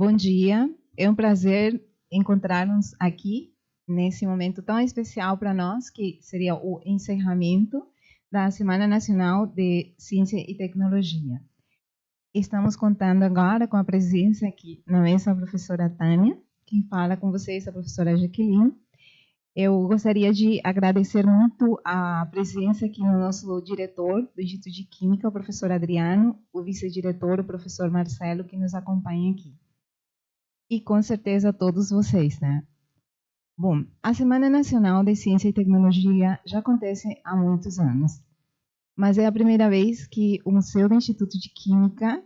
Bom dia, é um prazer encontrar-nos aqui nesse momento tão especial para nós, que seria o encerramento da Semana Nacional de Ciência e Tecnologia. Estamos contando agora com a presença aqui na mesa da professora Tânia, quem fala com vocês é a professora Jaqueline. Eu gostaria de agradecer muito a presença aqui no nosso diretor do Instituto de Química, o professor Adriano, o vice-diretor, o professor Marcelo, que nos acompanha aqui. E com certeza todos vocês, né? Bom, a Semana Nacional de Ciência e Tecnologia já acontece há muitos anos, mas é a primeira vez que o Museu do Instituto de Química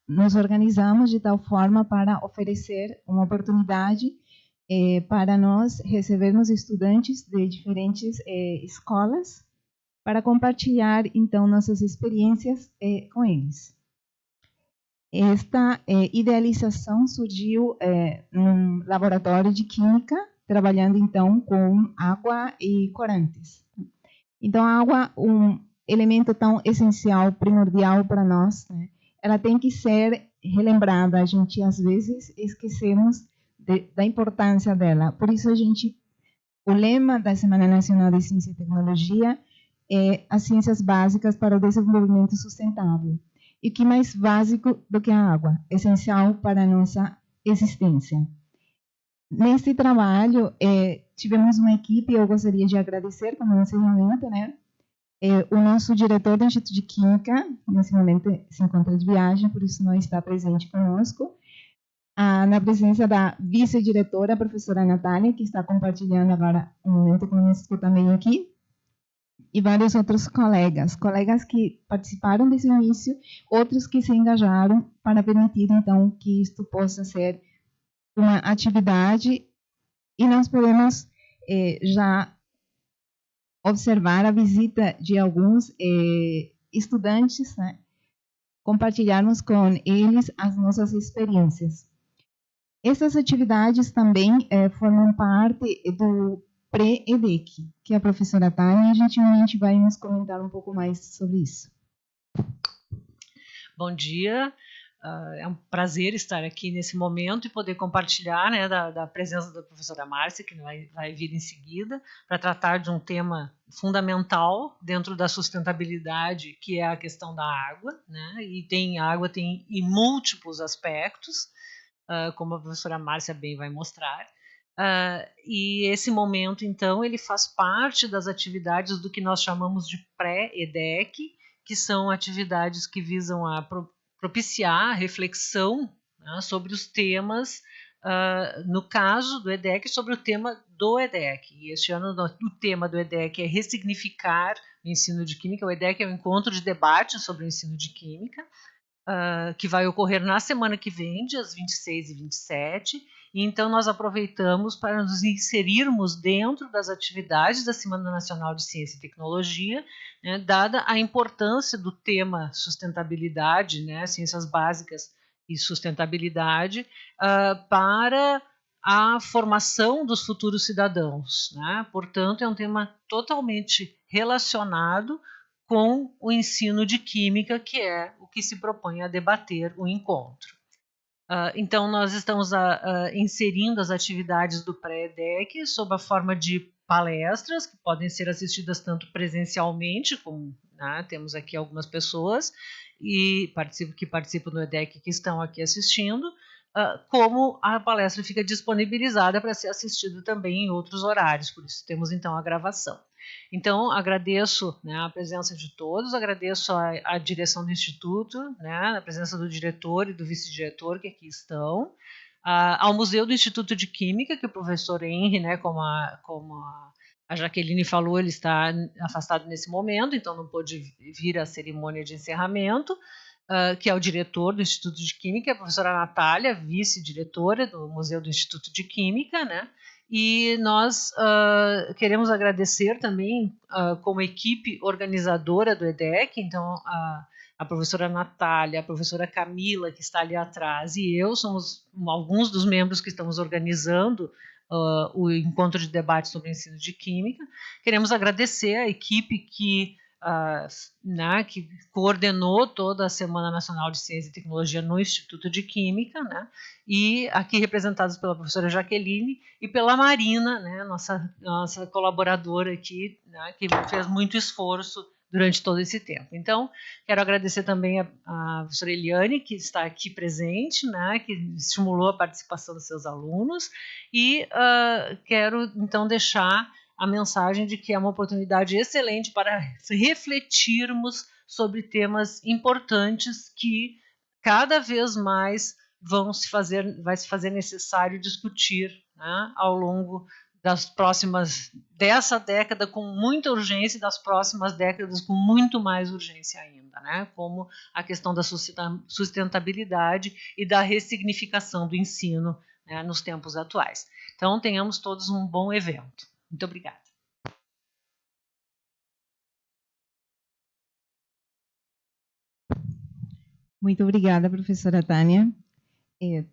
nos organizamos de tal forma para oferecer uma oportunidade para nós recebermos estudantes de diferentes escolas para compartilhar, então, nossas experiências com eles. Esta idealização surgiu num laboratório de química, trabalhando, então, com água e corantes. Então, a água, um elemento tão essencial, primordial para nós, né? Ela tem que ser relembrada. A gente, às vezes, esquecemos da importância dela. Por isso, o lema da Semana Nacional de Ciência e Tecnologia é as ciências básicas para o desenvolvimento sustentável. E que mais básico do que a água, essencial para a nossa existência. Neste trabalho, tivemos uma equipe, eu gostaria de agradecer, como encerramento, né? O nosso diretor do Instituto de Química, nesse momento se encontra de viagem, por isso não está presente conosco. Na presença da vice-diretora, a professora Natália, que está compartilhando agora um momento conosco também aqui. E vários outros colegas que participaram desse início, outros que se engajaram para permitir, então, que isto possa ser uma atividade. E nós podemos já observar a visita de alguns estudantes, né? Compartilharmos com eles as nossas experiências. Essas atividades também formam parte do pré-EDEC, que é a professora Tânia, gentilmente vai nos comentar um pouco mais sobre isso. Bom dia, é um prazer estar aqui nesse momento e poder compartilhar, né, da presença da professora Márcia, que vai vir em seguida, para tratar de um tema fundamental dentro da sustentabilidade, que é a questão da água, né, e a água tem múltiplos aspectos, como a professora Márcia bem vai mostrar. E esse momento, então, ele faz parte das atividades do que nós chamamos de pré-EDEC, que são atividades que visam a propiciar a reflexão, né, sobre os temas, no caso do EDEC, sobre o tema do EDEC. E este ano o tema do EDEC é ressignificar o ensino de química. O EDEC é um encontro de debate sobre o ensino de química, que vai ocorrer na semana que vem, dias 26 e 27, e então nós aproveitamos para nos inserirmos dentro das atividades da Semana Nacional de Ciência e Tecnologia, né, dada a importância do tema sustentabilidade, né, ciências básicas e sustentabilidade, para a formação dos futuros cidadãos, né? Portanto, é um tema totalmente relacionado com o ensino de química, que é o que se propõe a debater o encontro. Então, nós estamos inserindo as atividades do pré-EDEC sob a forma de palestras, que podem ser assistidas tanto presencialmente, como, né, temos aqui algumas pessoas que participam do EDEC que estão aqui assistindo, como a palestra fica disponibilizada para ser assistida também em outros horários, por isso temos então a gravação. Então, agradeço, né, a presença de todos, agradeço a direção do Instituto, né, a presença do diretor e do vice-diretor que aqui estão, ao Museu do Instituto de Química, que o professor Henry, né, como a Jaqueline falou, ele está afastado nesse momento, então não pôde vir à cerimônia de encerramento, que é o diretor do Instituto de Química, a professora Natália, vice-diretora do Museu do Instituto de Química, né? E nós queremos agradecer também, como equipe organizadora do EDEC, então a professora Natália, a professora Camila, que está ali atrás, e eu somos alguns dos membros que estamos organizando o encontro de debate sobre o ensino de química. Queremos agradecer a equipe que né, que coordenou toda a Semana Nacional de Ciência e Tecnologia no Instituto de Química, né, e aqui representados pela professora Jaqueline e pela Marina, né, nossa colaboradora aqui, né, que fez muito esforço durante todo esse tempo. Então, quero agradecer também a professora Eliane, que está aqui presente, né, que estimulou a participação dos seus alunos, e quero, então, deixar a mensagem de que é uma oportunidade excelente para refletirmos sobre temas importantes que cada vez mais vai se fazer necessário discutir, né, ao longo dessa década com muita urgência e das próximas décadas com muito mais urgência ainda, né, como a questão da sustentabilidade e da ressignificação do ensino, né, nos tempos atuais. Então, tenhamos todos um bom evento. Muito obrigada. Muito obrigada, professora Tânia.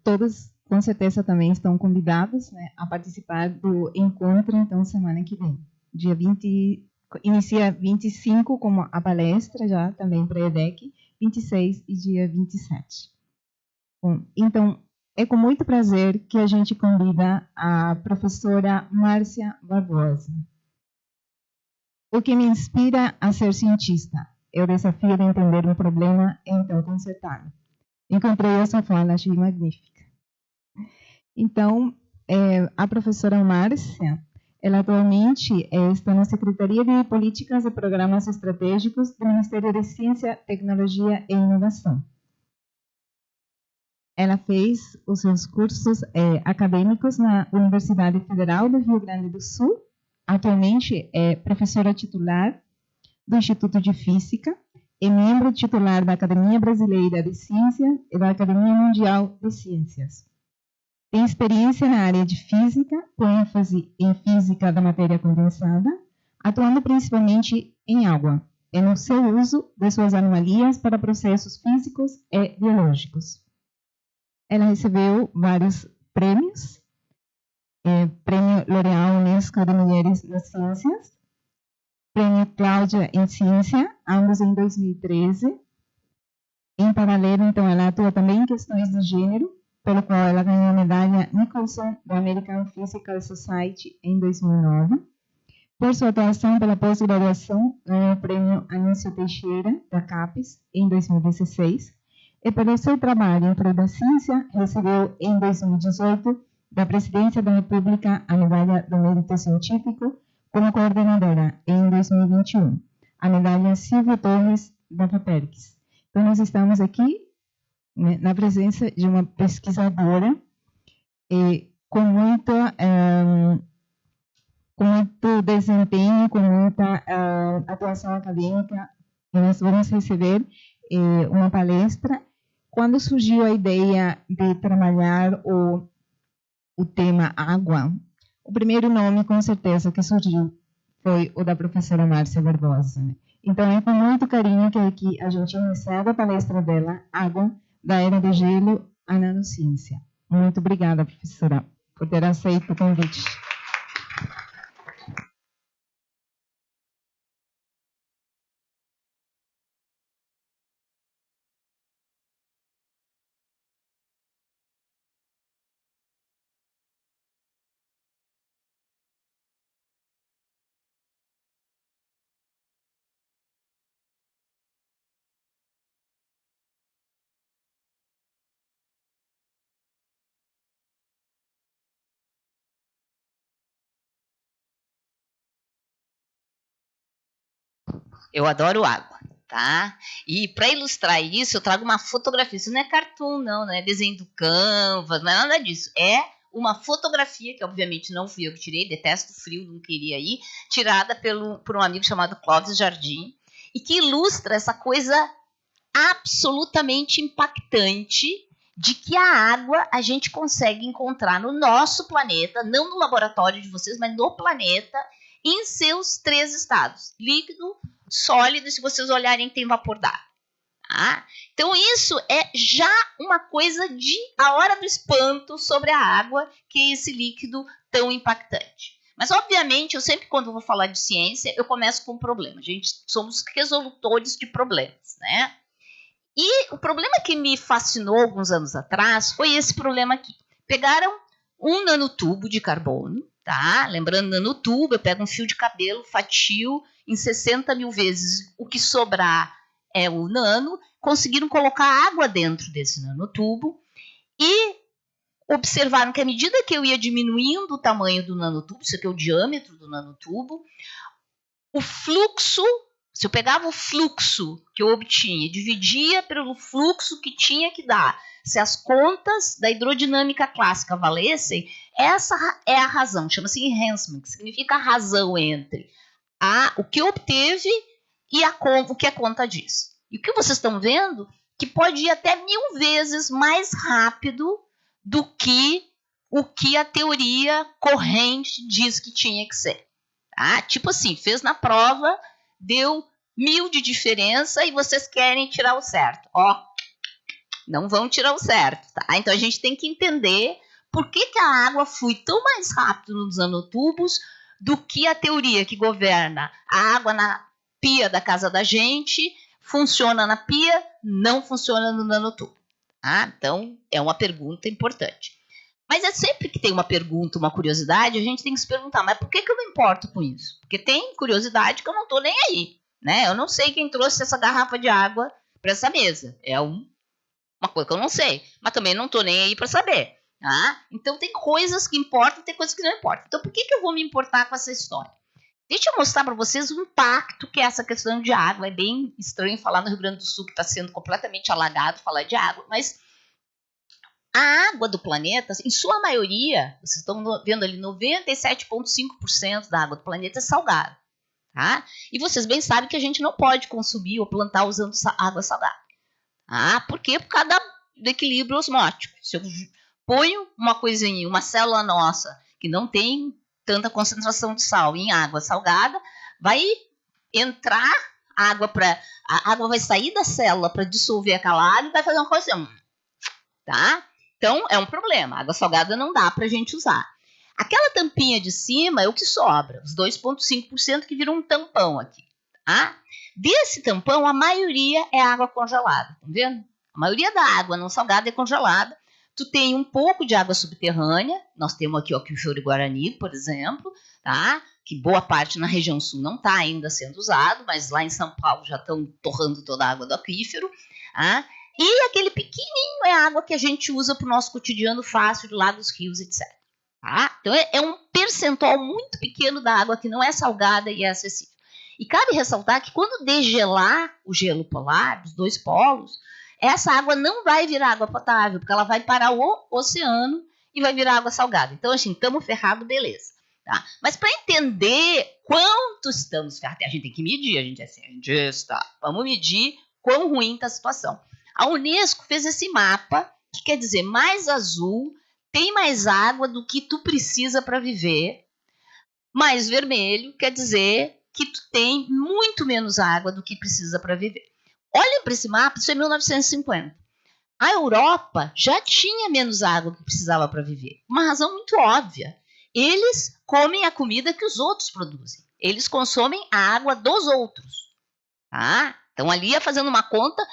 Todos, com certeza, também estão convidados, né, a participar do encontro, então, semana que vem. Dia 20, inicia 25 como a palestra, já também para a EDEC, 26 e dia 27. Bom, então, é com muito prazer que a gente convida a professora Márcia Barbosa. O que me inspira a ser cientista é o desafio de entender um problema e então consertá-lo. Encontrei essa fala, achei magnífica. Então, a professora Márcia, ela atualmente está na Secretaria de Políticas e Programas Estratégicos do Ministério de Ciência, Tecnologia e Inovação. Ela fez os seus cursos acadêmicos na Universidade Federal do Rio Grande do Sul. Atualmente é professora titular do Instituto de Física e membro titular da Academia Brasileira de Ciências e da Academia Mundial de Ciências. Tem experiência na área de física, com ênfase em física da matéria condensada, atuando principalmente em água e no seu uso de suas anomalias para processos físicos e biológicos. Ela recebeu vários prêmios, Prêmio L'Oréal Unesco de Mulheres nas Ciências, Prêmio Cláudia em Ciência, ambos em 2013. Em paralelo, então, ela atua também em questões de gênero, pelo qual ela ganhou a medalha Nicholson da American Physical Society em 2009. Por sua atuação pela pós-graduação, ganhou o Prêmio Anício Teixeira, da CAPES, em 2016. E pelo seu trabalho em prol da ciência, recebeu em 2018 da Presidência da República a medalha do Mérito Científico como coordenadora em 2021, a medalha Silvio Torres da FAPERGS. Então, nós estamos aqui, né, na presença de uma pesquisadora com muito desempenho, com muita atuação acadêmica. E nós vamos receber uma palestra. Quando surgiu a ideia de trabalhar o tema água, o primeiro nome, com certeza, que surgiu foi o da professora Márcia Barbosa. Né? Então, é com muito carinho que aqui a gente recebe a palestra dela, Água, da Era do Gelo à Nanociência. Muito obrigada, professora, por ter aceito o convite. Eu adoro água, tá? E para ilustrar isso, eu trago uma fotografia. Isso não é cartoon, não é desenho do Canvas, não é nada disso. É uma fotografia, que obviamente não fui eu que tirei, detesto frio, não queria ir, tirada por um amigo chamado Clóvis Jardim, e que ilustra essa coisa absolutamente impactante de que a água a gente consegue encontrar no nosso planeta, não no laboratório de vocês, mas no planeta, em seus 3 estados: líquido, sólido, e se vocês olharem tem vapor d'água. Tá? Então isso é já uma coisa de a hora do espanto sobre a água, que é esse líquido tão impactante. Mas, obviamente, eu sempre, quando vou falar de ciência, eu começo com um problema. A gente somos resolutores de problemas, né? E o problema que me fascinou alguns anos atrás foi esse problema aqui. Pegaram um nanotubo de carbono, tá? Lembrando, nanotubo, eu pego um fio de cabelo, fatio em 60 mil vezes. O que sobrar é o nano. Conseguiram colocar água dentro desse nanotubo e observaram que à medida que eu ia diminuindo o tamanho do nanotubo, isso aqui é o diâmetro do nanotubo, o fluxo, se eu pegava o fluxo que eu obtinha e dividia pelo fluxo que tinha que dar, se as contas da hidrodinâmica clássica valessem, essa é a razão, chama-se enhancement, que significa a razão entre o que obteve e o que a conta diz. E o que vocês estão vendo, que pode ir até 1000 vezes mais rápido do que o que a teoria corrente diz que tinha que ser. Tá? Tipo assim, fez na prova, deu 1000 de diferença e vocês querem tirar o certo. Ó, não vão tirar o certo. Tá? Então a gente tem que entender por que a água flui tão mais rápido nos nanotubos do que a teoria que governa a água na pia da casa da gente, funciona na pia, não funciona no nanotubo. Tá? Então, é uma pergunta importante. Mas é sempre que tem uma pergunta, uma curiosidade, a gente tem que se perguntar, mas por que eu me importo com isso? Porque tem curiosidade que eu não estou nem aí. Né? Eu não sei quem trouxe essa garrafa de água para essa mesa. É uma coisa que eu não sei, mas também não estou nem aí para saber. Tá? Então, tem coisas que importam, tem coisas que não importam. Então, por que eu vou me importar com essa história? Deixa eu mostrar para vocês o impacto que é essa questão de água. É bem estranho falar no Rio Grande do Sul, que está sendo completamente alagado, falar de água, mas a água do planeta, em sua maioria, vocês estão vendo ali, 97,5% da água do planeta é salgada. Tá? E vocês bem sabem que a gente não pode consumir ou plantar usando água salgada. Tá? Por quê? Por causa do equilíbrio osmótico. Se eu ponho uma coisinha, uma célula nossa, que não tem tanta concentração de sal em água salgada, vai entrar a água vai sair da célula para dissolver aquela água e vai fazer uma coisa assim, tá? Então é um problema. A água salgada não dá para a gente usar. Aquela tampinha de cima é o que sobra, os 2,5% que viram um tampão aqui, tá? Desse tampão, a maioria é água congelada, tá vendo? A maioria da água não salgada é congelada. Tu tem um pouco de água subterrânea, nós temos aqui o aquífero Guarani, por exemplo, tá? Que boa parte na região sul não está ainda sendo usado, mas lá em São Paulo já estão torrando toda a água do aquífero. Tá? E aquele pequenininho é a água que a gente usa para o nosso cotidiano fácil, de lagos, rios, etc. Tá? Então é um percentual muito pequeno da água que não é salgada e é acessível. E cabe ressaltar que quando degelar o gelo polar, dos dois polos, essa água não vai virar água potável, porque ela vai para o oceano e vai virar água salgada. Então, assim, estamos ferrados, beleza. Tá? Mas para entender quanto estamos ferrados, a gente tem que medir, a gente é cientista, vamos medir quão ruim está a situação. A Unesco fez esse mapa, que quer dizer, mais azul tem mais água do que tu precisa para viver, mais vermelho quer dizer que tu tem muito menos água do que precisa para viver. Olhem para esse mapa, isso é 1950. A Europa já tinha menos água do que precisava para viver. Uma razão muito óbvia. Eles comem a comida que os outros produzem. Eles consomem a água dos outros. Tá? Então, ali ia fazendo uma conta.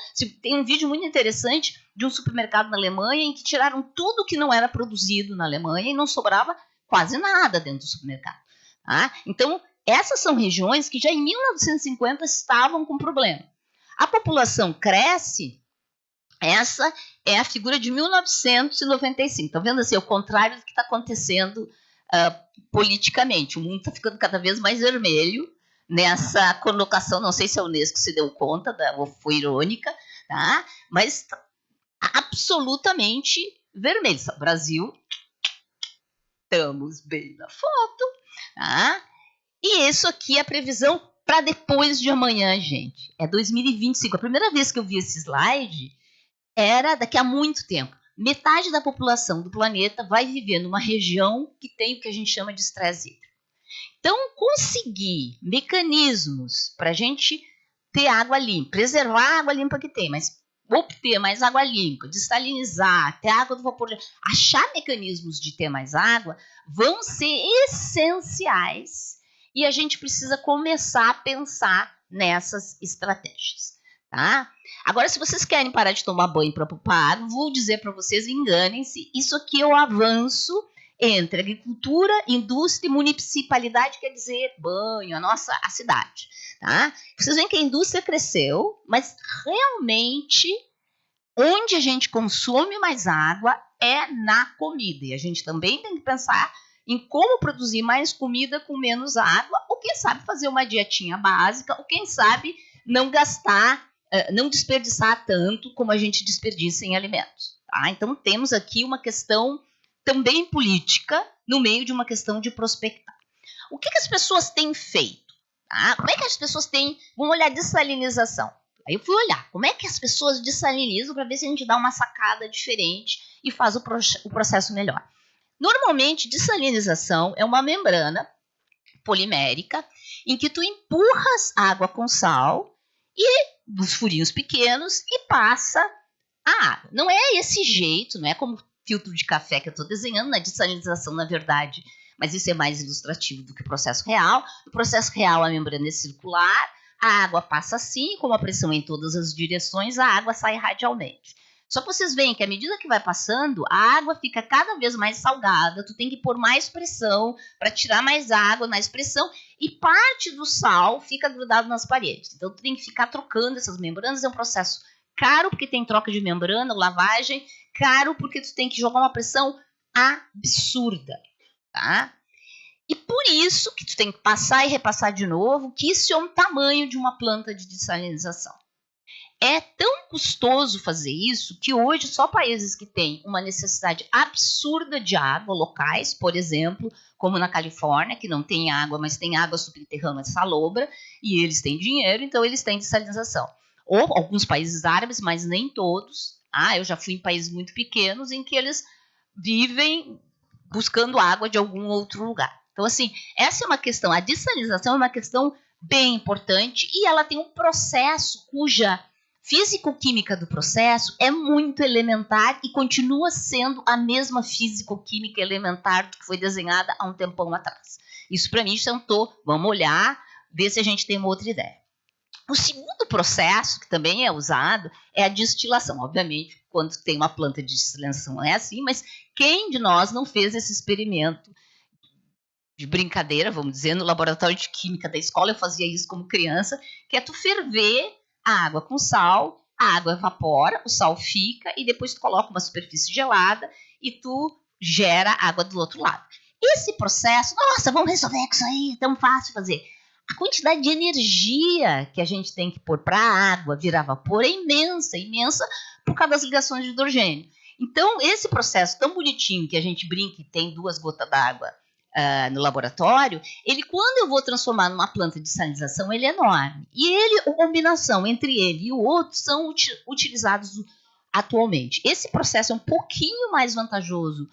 Tem um vídeo muito interessante de um supermercado na Alemanha em que tiraram tudo que não era produzido na Alemanha e não sobrava quase nada dentro do supermercado. Tá? Então, essas são regiões que já em 1950 estavam com problema. A população cresce, essa é a figura de 1995. Estão vendo assim, o contrário do que está acontecendo politicamente. O mundo está ficando cada vez mais vermelho nessa colocação. Não sei se a Unesco se deu conta, ou foi irônica, tá? Mas absolutamente vermelho. O Brasil, estamos bem na foto. Tá? E isso aqui é a previsão para depois de amanhã, gente. É 2025. A primeira vez que eu vi esse slide era daqui a muito tempo. Metade da população do planeta vai viver numa região que tem o que a gente chama de estresse hídrico. Então, conseguir mecanismos para a gente ter água limpa, preservar a água limpa que tem, mas obter mais água limpa, dessalinizar, ter água do vapor, achar mecanismos de ter mais água, vão ser essenciais e a gente precisa começar a pensar nessas estratégias. Tá? Agora, se vocês querem parar de tomar banho para poupar água, vou dizer para vocês, enganem-se, isso aqui é o avanço entre agricultura, indústria e municipalidade, quer dizer banho, a cidade. Tá? Vocês veem que a indústria cresceu, mas realmente onde a gente consome mais água é na comida. E a gente também tem que pensar em como produzir mais comida com menos água, ou quem sabe fazer uma dietinha básica, ou quem sabe não gastar, não desperdiçar tanto como a gente desperdiça em alimentos. Tá? Então temos aqui uma questão também política no meio de uma questão de prospectar. O que as pessoas têm feito? Tá? Como é que as pessoas têm... Vamos olhar dessalinização. Aí eu fui olhar como é que as pessoas dessalinizam para ver se a gente dá uma sacada diferente e faz o processo melhor. Normalmente, dessalinização é uma membrana polimérica em que tu empurras água com sal e dos furinhos pequenos e passa a água. Não é esse jeito, não é como filtro de café que eu estou desenhando na dessalinização, na verdade, mas isso é mais ilustrativo do que o processo real. No processo real, a membrana é circular, a água passa assim, com a pressão em todas as direções, a água sai radialmente. Só que vocês veem que à medida que vai passando, a água fica cada vez mais salgada, tu tem que pôr mais pressão para tirar mais água, mais pressão, e parte do sal fica grudado nas paredes. Então tu tem que ficar trocando essas membranas, é um processo caro porque tem troca de membrana, lavagem, caro porque tu tem que jogar uma pressão absurda, tá? E por isso que tu tem que passar e repassar de novo, que isso é um tamanho de uma planta de dessalinização. É tão custoso fazer isso que hoje só países que têm uma necessidade absurda de água, locais, por exemplo, como na Califórnia, que não tem água, mas tem água subterrânea salobra, e eles têm dinheiro, então eles têm dessalinização. Ou alguns países árabes, mas nem todos. Eu já fui em países muito pequenos em que eles vivem buscando água de algum outro lugar. Então, assim, essa é uma questão, a dessalinização é uma questão bem importante e ela tem um processo cuja físico-química do processo é muito elementar e continua sendo a mesma físico-química elementar que foi desenhada há um tempão atrás. Isso para mim chantou, vamos olhar, ver se a gente tem uma outra ideia. O segundo processo, que também é usado, é a destilação. Obviamente, quando tem uma planta de destilação é assim, mas quem de nós não fez esse experimento de brincadeira, vamos dizer, no laboratório de química da escola, eu fazia isso como criança, que é tu ferver a água com sal, a água evapora, o sal fica, e depois tu coloca uma superfície gelada e tu gera água do outro lado. Esse processo, nossa, vamos resolver isso aí, é tão fácil fazer. A quantidade de energia que a gente tem que pôr para a água virar vapor é imensa, imensa por causa das ligações de hidrogênio. Então, esse processo tão bonitinho que a gente brinca e tem 2 gotas d'água no laboratório, ele, quando eu vou transformar numa planta de dessalinização, ele é enorme. E a combinação entre ele e o outro são utilizados atualmente. Esse processo é um pouquinho mais vantajoso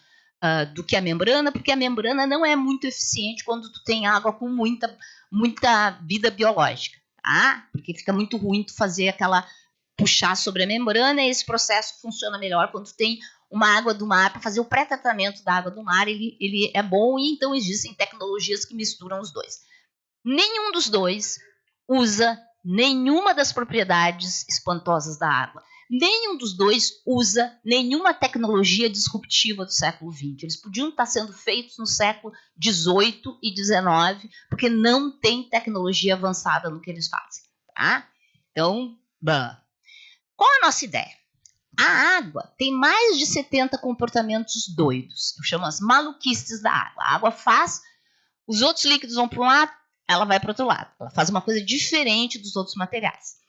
do que a membrana, porque a membrana não é muito eficiente quando tu tem água com muita vida biológica, tá? Porque fica muito ruim tu fazer aquela puxar sobre a membrana, e esse processo funciona melhor quando tu tem uma água do mar, para fazer o pré-tratamento da água do mar, ele é bom, e então existem tecnologias que misturam os dois. Nenhum dos dois usa nenhuma das propriedades espantosas da água. Nenhum dos dois usa nenhuma tecnologia disruptiva do século XX. Eles podiam estar sendo feitos no século XVIII e XIX, porque não tem tecnologia avançada no que eles fazem. Tá? Então, qual a nossa ideia? A água tem mais de 70 comportamentos doidos. Eu chamo as maluquices da água. A água faz, os outros líquidos vão para um lado, ela vai para o outro lado. Ela faz uma coisa diferente dos outros materiais.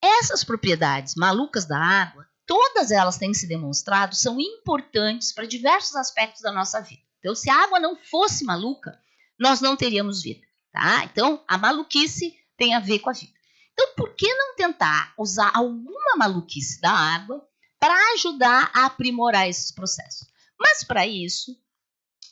Essas propriedades malucas da água, todas elas têm se demonstrado, são importantes para diversos aspectos da nossa vida. Então, se a água não fosse maluca, nós não teríamos vida. Tá? Então, a maluquice tem a ver com a vida. Então, por que não tentar usar alguma maluquice da água para ajudar a aprimorar esses processos? Mas, para isso,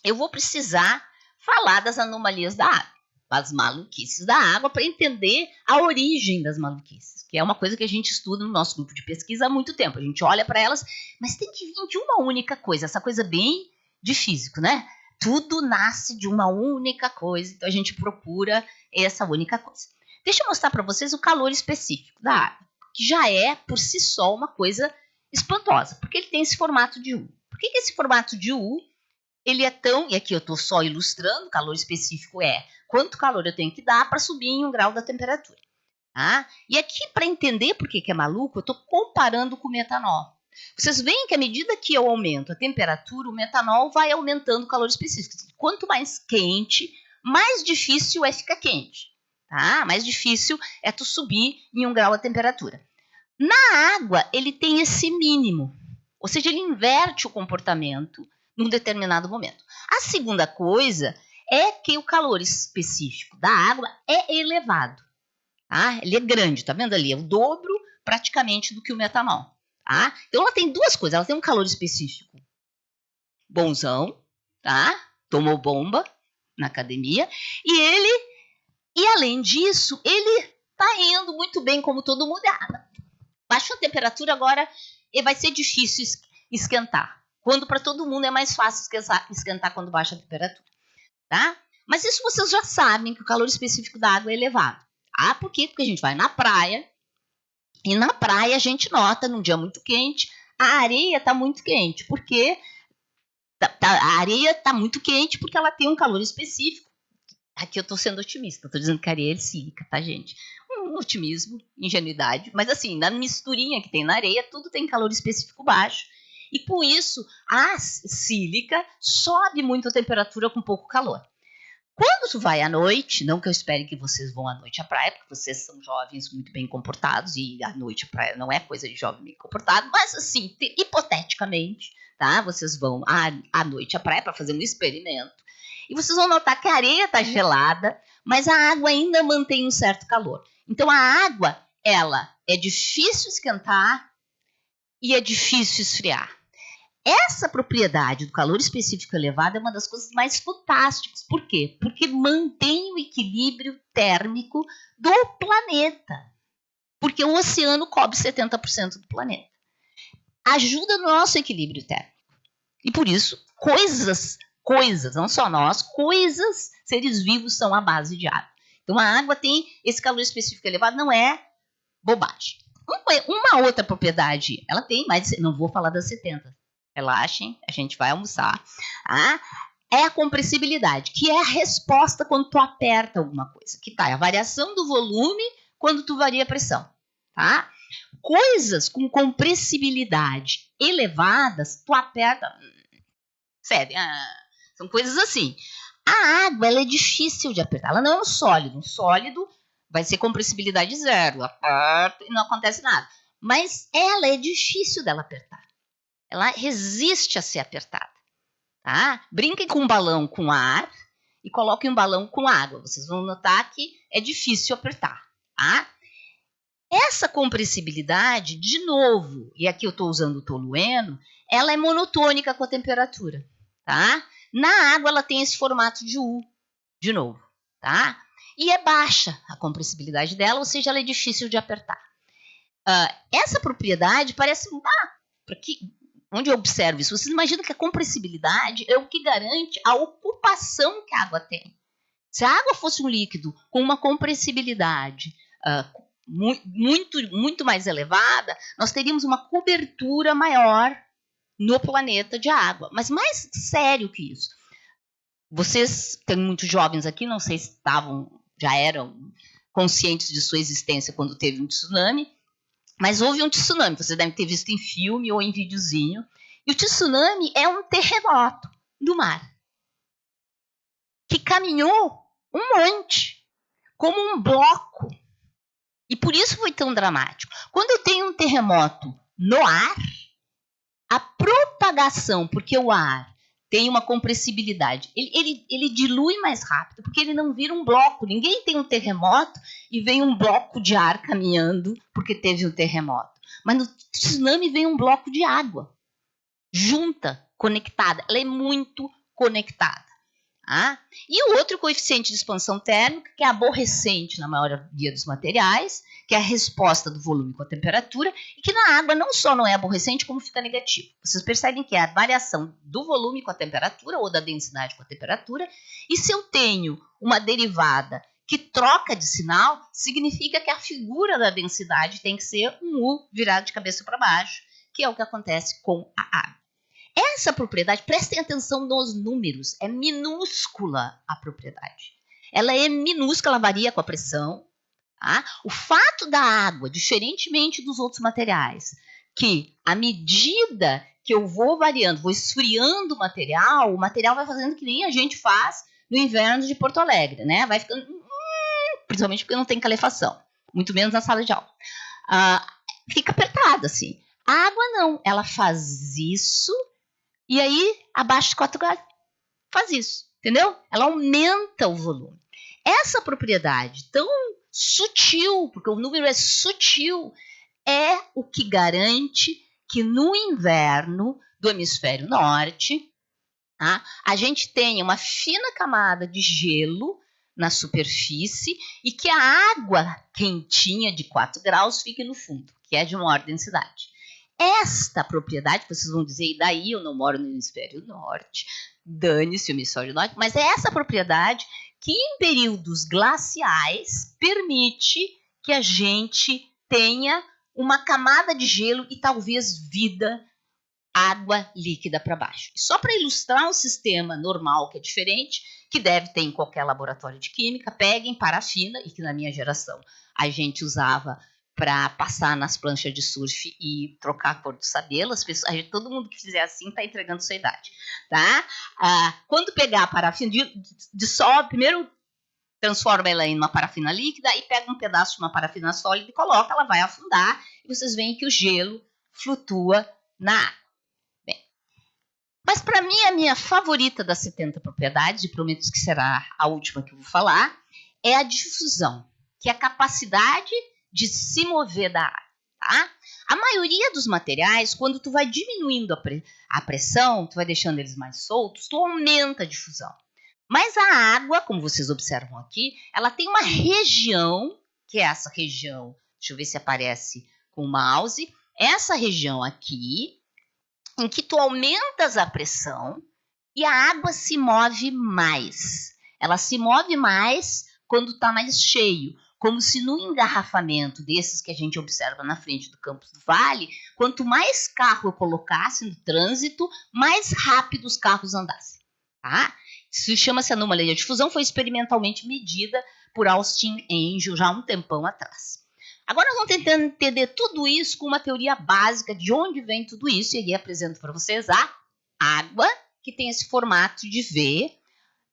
eu vou precisar falar das anomalias da água. as maluquices da água para entender a origem das maluquices, que é uma coisa que a gente estuda no nosso grupo de pesquisa há muito tempo. A gente olha para elas, mas tem que vir de uma única coisa, essa coisa bem de físico, né? Tudo nasce de uma única coisa, então a gente procura essa única coisa. Deixa eu mostrar para vocês o calor específico da água, que já é, por si só, uma coisa espantosa, porque ele tem esse formato de U. Por que esse formato de U, ele é tão... E aqui eu estou só ilustrando, o calor específico é quanto calor eu tenho que dar para subir em 1 grau da temperatura. Tá? E aqui, para entender por que é maluco, eu estou comparando com o metanol. Vocês veem que à medida que eu aumento a temperatura, o metanol vai aumentando o calor específico. Quanto mais quente, mais difícil é ficar quente. Tá? Mais difícil é tu subir em 1 grau a temperatura. Na água, ele tem esse mínimo. Ou seja, ele inverte o comportamento num determinado momento. A segunda coisa é que o calor específico da água é elevado. Tá? Ele é grande, tá vendo ali? É o dobro praticamente do que o metanol. Tá? Então ela tem duas coisas. Ela tem um calor específico bonzão, tá? Tomou bomba na academia. E além disso, ele tá indo muito bem como todo mundo. Baixa a temperatura agora e vai ser difícil esquentar. Quando para todo mundo é mais fácil esquentar quando baixa a temperatura. Tá? Mas isso vocês já sabem que o calor específico da água é elevado. Ah, por quê? Porque a gente vai na praia e na praia a gente nota, num dia muito quente, a areia está muito quente. Porque a areia está muito quente porque ela tem um calor específico. Aqui eu estou sendo otimista, estou dizendo que a areia é sílica, tá, gente? Um otimismo, ingenuidade. Mas assim, na misturinha que tem na areia, tudo tem calor específico baixo. E com isso, a sílica sobe muito a temperatura com pouco calor. Quando tu vai à noite, não que eu espere que vocês vão à noite à praia, porque vocês são jovens muito bem comportados, e à noite à praia não é coisa de jovem bem comportado, mas assim, hipoteticamente, tá? Vocês vão à noite à praia para fazer um experimento, e vocês vão notar que a areia está gelada, mas a água ainda mantém um certo calor. Então a água, ela é difícil esquentar e é difícil esfriar. Essa propriedade do calor específico elevado é uma das coisas mais fantásticas. Por quê? Porque mantém o equilíbrio térmico do planeta. Porque o oceano cobre 70% do planeta. Ajuda no nosso equilíbrio térmico. E por isso, coisas, não só nós, coisas, seres vivos são à base de água. Então a água tem esse calor específico elevado, não é bobagem. Uma outra propriedade, ela tem, mas não vou falar das 70. Relaxem, a gente vai almoçar. É a compressibilidade, que é a resposta quando tu aperta alguma coisa. Que tá, é a variação do volume quando tu varia a pressão. Tá? Coisas com compressibilidade elevadas, tu aperta. Sério, são coisas assim. A água, ela é difícil de apertar. Ela não é um sólido. Um sólido vai ser compressibilidade zero. Aperta e não acontece nada. Mas ela é difícil dela apertar. Ela resiste a ser apertada. Tá? Brinquem com um balão com ar e coloquem um balão com água. Vocês vão notar que é difícil apertar. Tá? Essa compressibilidade, de novo, e aqui eu estou usando o tolueno, ela é monotônica com a temperatura. Tá? Na água ela tem esse formato de U, de novo. Tá? E é baixa a compressibilidade dela, ou seja, ela é difícil de apertar. Essa propriedade parece... Onde eu observo isso, vocês imaginam que a compressibilidade é o que garante a ocupação que a água tem. Se a água fosse um líquido com uma compressibilidade muito mais elevada, nós teríamos uma cobertura maior no planeta de água. Mas mais sério que isso. Vocês, tem muitos jovens aqui, não sei se já eram conscientes de sua existência quando teve um tsunami, mas houve um tsunami, você deve ter visto em filme ou em videozinho. E o tsunami é um terremoto do mar. Que caminhou um monte, como um bloco. E por isso foi tão dramático. Quando eu tenho um terremoto no ar, a propagação, porque o ar tem uma compressibilidade, ele dilui mais rápido, porque ele não vira um bloco. Ninguém tem um terremoto e vem um bloco de ar caminhando porque teve um terremoto. Mas no tsunami vem um bloco de água, junta, conectada. Ela é muito conectada. Tá? E o outro coeficiente de expansão térmica, que é aborrecente na maioria dos materiais, que é a resposta do volume com a temperatura, e que na água não só não é aborrecente, como fica negativo. Vocês percebem que é a variação do volume com a temperatura, ou da densidade com a temperatura, e se eu tenho uma derivada que troca de sinal, significa que a figura da densidade tem que ser um U virado de cabeça para baixo, que é o que acontece com a água. Essa propriedade, prestem atenção nos números, é minúscula a propriedade. Ela é minúscula, ela varia com a pressão. Tá? O fato da água, diferentemente dos outros materiais, que à medida que eu vou variando, vou esfriando o material vai fazendo que nem a gente faz no inverno de Porto Alegre, né? Vai ficando, principalmente porque não tem calefação, muito menos na sala de aula. Fica apertada assim. A água não, ela faz isso e aí abaixo de 4 graus faz isso, entendeu? Ela aumenta o volume. Essa propriedade tão sutil, porque o número é sutil, é o que garante que no inverno do hemisfério norte, tá, a gente tenha uma fina camada de gelo na superfície e que a água quentinha de 4 graus fique no fundo, que é de maior densidade. Esta propriedade, vocês vão dizer, e daí eu não moro no hemisfério norte, dane-se o hemisfério norte, mas é essa propriedade que em períodos glaciais permite que a gente tenha uma camada de gelo e talvez vida, água líquida para baixo. Só para ilustrar um sistema normal que é diferente, que deve ter em qualquer laboratório de química, peguem parafina, e que na minha geração a gente usava para passar nas pranchas de surf e trocar a cor do sabelo. Todo mundo que fizer assim está entregando sua idade. Tá? Quando pegar a parafina, dissolve, primeiro transforma ela em uma parafina líquida e pega um pedaço de uma parafina sólida e coloca, ela vai afundar e vocês veem que o gelo flutua na água. Bem, mas para mim, a minha favorita das 70 propriedades, e prometo que será a última que eu vou falar, é a difusão, que é a capacidade de se mover da água. Tá? A maioria dos materiais, quando tu vai diminuindo a pressão, tu vai deixando eles mais soltos, tu aumenta a difusão. Mas a água, como vocês observam aqui, ela tem uma região, que é essa região, deixa eu ver se aparece com o mouse, essa região aqui, em que tu aumentas a pressão e a água se move mais. Ela se move mais quando está mais cheio, como se no engarrafamento desses que a gente observa na frente do Campus do Vale, quanto mais carro eu colocasse no trânsito, mais rápido os carros andassem. Tá? Isso chama-se anomalia de difusão, foi experimentalmente medida por Austin Engel já há um tempão atrás. Agora nós vamos tentando entender tudo isso com uma teoria básica de onde vem tudo isso, e aí apresento para vocês a água, que tem esse formato de V.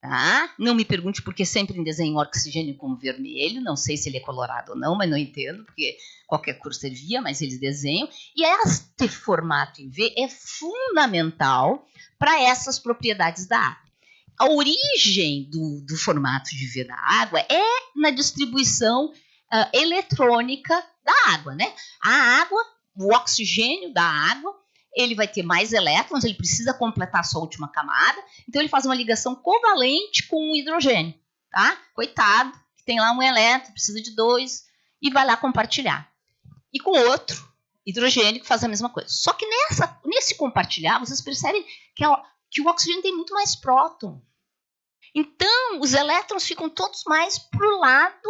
Tá? Não me pergunte porque sempre em desenho oxigênio como vermelho, não sei se ele é colorado ou não, mas não entendo, porque qualquer cor servia, mas eles desenham. E este formato em V é fundamental para essas propriedades da água. A origem do formato de V da água é na distribuição eletrônica da água, né? A água, o oxigênio da água, ele vai ter mais elétrons, ele precisa completar a sua última camada, então ele faz uma ligação covalente com o hidrogênio, tá? Coitado, que tem lá um elétron, precisa de 2, e vai lá compartilhar. E com outro hidrogênio que faz a mesma coisa. Só que nesse compartilhar, vocês percebem que o oxigênio tem muito mais próton. Então, os elétrons ficam todos mais pro lado,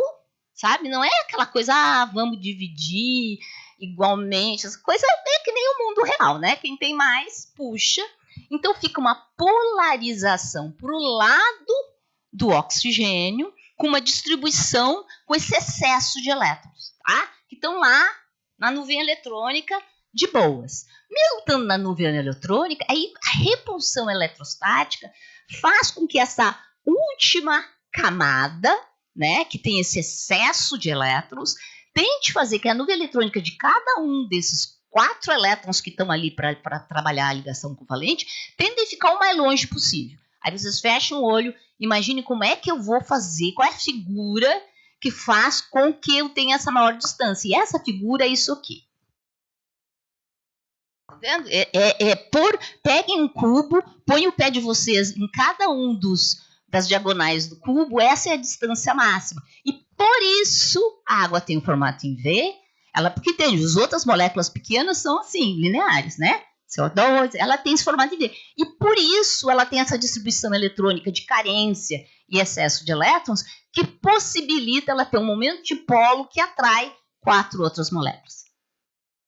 sabe? Não é aquela coisa, vamos dividir igualmente. Essa coisa é que nem o mundo real, né? Quem tem mais, puxa. Então, fica uma polarização pro lado do oxigênio, com uma distribuição com esse excesso de elétrons, tá? Que estão lá na nuvem eletrônica de boas. Mesmo estando na nuvem eletrônica, aí a repulsão eletrostática faz com que essa última camada, né, que tem esse excesso de elétrons, tente fazer que a nuvem eletrônica de cada um desses 4 elétrons que estão ali para trabalhar a ligação covalente, tende a ficar o mais longe possível. Aí vocês fecham o olho, imagine como é que eu vou fazer, qual é a figura que faz com que eu tenha essa maior distância. E essa figura é isso aqui. Tá vendo? Peguem um cubo, põem o pé de vocês em cada um dos das diagonais do cubo, essa é a distância máxima. E por isso a água tem o formato em V, porque tem, as outras moléculas pequenas são assim, lineares, né? CO2, ela tem esse formato em V. E por isso ela tem essa distribuição eletrônica de carência e excesso de elétrons, que possibilita ela ter um momento de polo que atrai 4 outras moléculas.